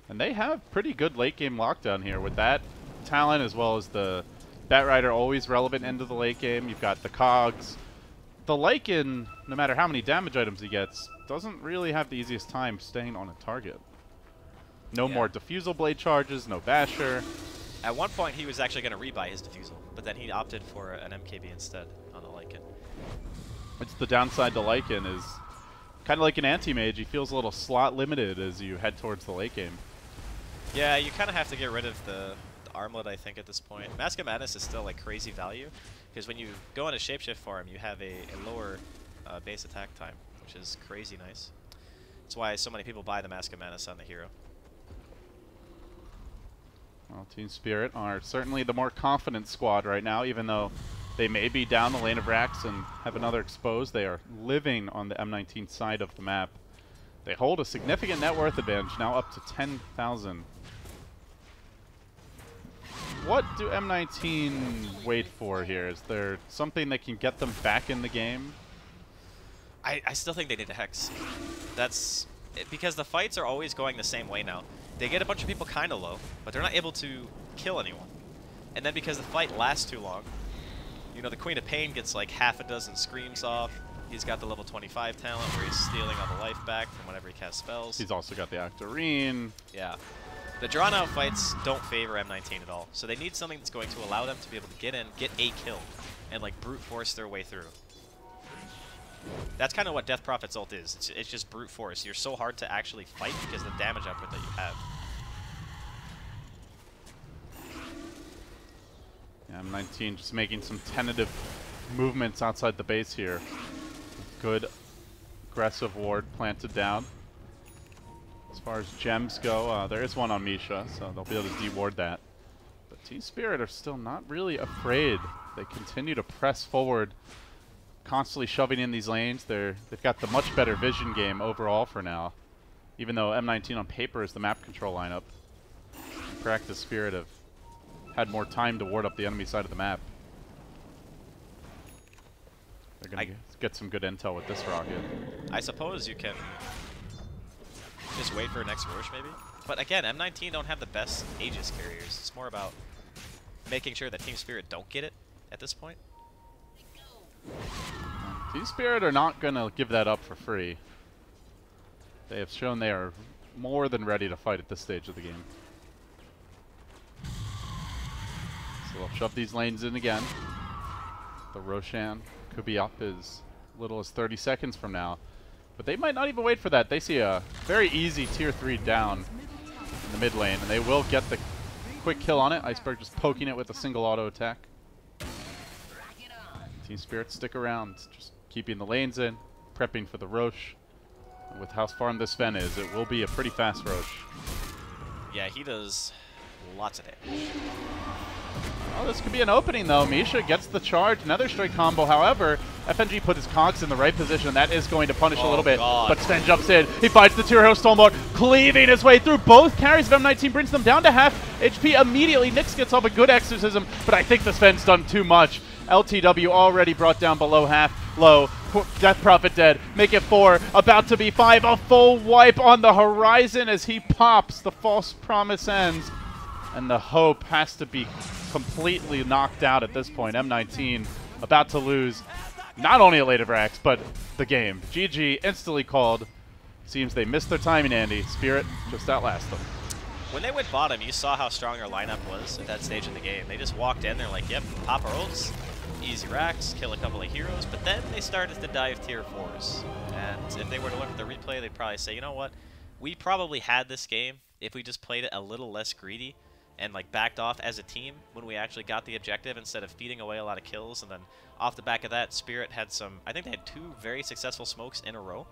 And they have pretty good late game lockdown here with that talent, as well as the Batrider always relevant into the late game. You've got the Cogs. The Lycan, no matter how many damage items he gets, doesn't really have the easiest time staying on a target. No more Diffusal Blade charges, no Basher. At one point, he was actually going to rebuy his Diffusal, but then he opted for an MKB instead on the Lycan. It's the downside to Lycan is kind of like an anti-mage. He feels a little slot limited as you head towards the late game. Yeah, you kind of have to get rid of the armlet, I think, at this point. Mask of Madness is still like crazy value, because when you go into Shapeshift farm, you have a lower base attack time, which is crazy nice. That's why so many people buy the Mask of Madness on the hero. Well, Team Spirit are certainly the more confident squad right now, even though they may be down the lane of Rax and have another exposed. They are living on the M19 side of the map. They hold a significant net worth advantage, now up to 10,000. What do M19 wait for here? Is there something that can get them back in the game? I still think they need a Hex. That's because the fights are always going the same way now. They get a bunch of people kind of low, but they're not able to kill anyone. And then because the fight lasts too long, you know, the Queen of Pain gets like half a dozen screams off. He's got the level 25 talent where he's stealing all the life back from whenever he casts spells. He's also got the Octarine. Yeah. The drawn-out fights don't favor M19 at all, so they need something that's going to allow them to be able to get in, get a kill, and like brute force their way through. That's kind of what Death Prophet's ult is. It's just brute force. You're so hard to actually fight because of the damage output that you have. Yeah, M19 just making some tentative movements outside the base here. Good aggressive ward planted down. As far as gems go, there is one on Misha, so they'll be able to de-ward that. But Team Spirit are still not really afraid. They continue to press forward, constantly shoving in these lanes. They've got the much better vision game overall for now, even though M19 on paper is the map control lineup. In practice, Spirit have had more time to ward up the enemy side of the map. They're going to get some good intel with this rocket. I suppose you can just wait for a next Roche, maybe. But again, M19 don't have the best Aegis carriers. It's more about making sure that Team Spirit don't get it at this point. Team Spirit are not going to give that up for free. They have shown they are more than ready to fight at this stage of the game. So they'll shove these lanes in again. The Roshan could be up as little as 30 seconds from now. But they might not even wait for that. They see a very easy tier 3 down in the mid lane, and they will get the quick kill on it. Iceberg just poking it with a single auto attack. Team Spirit stick around, just keeping the lanes in, prepping for the Roche. And with how farm this Sven is, it will be a pretty fast Roche. Yeah, he does lots of damage. Oh, this could be an opening, though. Misha gets the charge. Another straight combo. However, FNG put his cogs in the right position. That is going to punish a little bit. God. But Sven jumps in. He finds the tier hero Stormlord, cleaving his way through. Both carries of M19 brings them down to half HP immediately. Nyx gets off a good exorcism, but I think the Sven's done too much. LTW already brought down below half. Low. Death Prophet dead. Make it 4. About to be 5. A full wipe on the horizon as he pops. The false promise ends. And the hope has to be completely knocked out at this point. M19 about to lose not only a Late of Rax, but the game. GG instantly called. Seems they missed their timing, Andy. Spirit just outlast them. When they went bottom, you saw how strong their lineup was at that stage in the game. They just walked in, they're like, yep, pop our ults, easy racks, kill a couple of heroes, but then they started to dive tier 4s. And if they were to look at the replay, they'd probably say, you know what, we probably had this game if we just played it a little less greedy and like backed off as a team when we actually got the objective instead of feeding away a lot of kills. And then off the back of that, Spirit had some, I think they had 2 very successful smokes in a row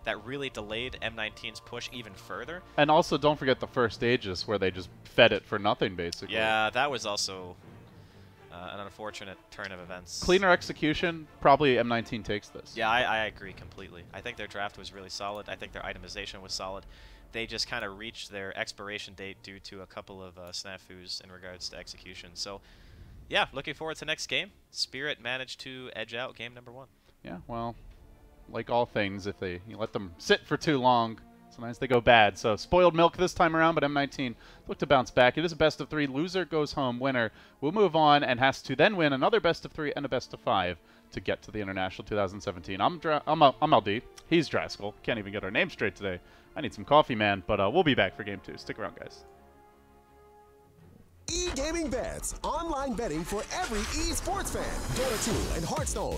that really delayed M19's push even further. And also don't forget the first Aegis where they just fed it for nothing, basically. Yeah, that was also an unfortunate turn of events. Cleaner execution, probably M19 takes this. Yeah, I agree completely. I think their draft was really solid. I think their itemization was solid. They just kind of reached their expiration date due to a couple of snafus in regards to execution. So, yeah, looking forward to next game. Spirit managed to edge out game number 1. Yeah, well, like all things, if you let them sit for too long, sometimes they go bad. So spoiled milk this time around, but M19 look to bounce back. It is a best of 3. Loser goes home. Winner will move on and has to then win another best of 3 and a best of 5 to get to the International 2017. I'm LD. He's Draskell. Can't even get our name straight today. I need some coffee, man. But we'll be back for game 2. Stick around, guys. E-Gaming Bets, online betting for every esports fan. Dota 2 and Hearthstone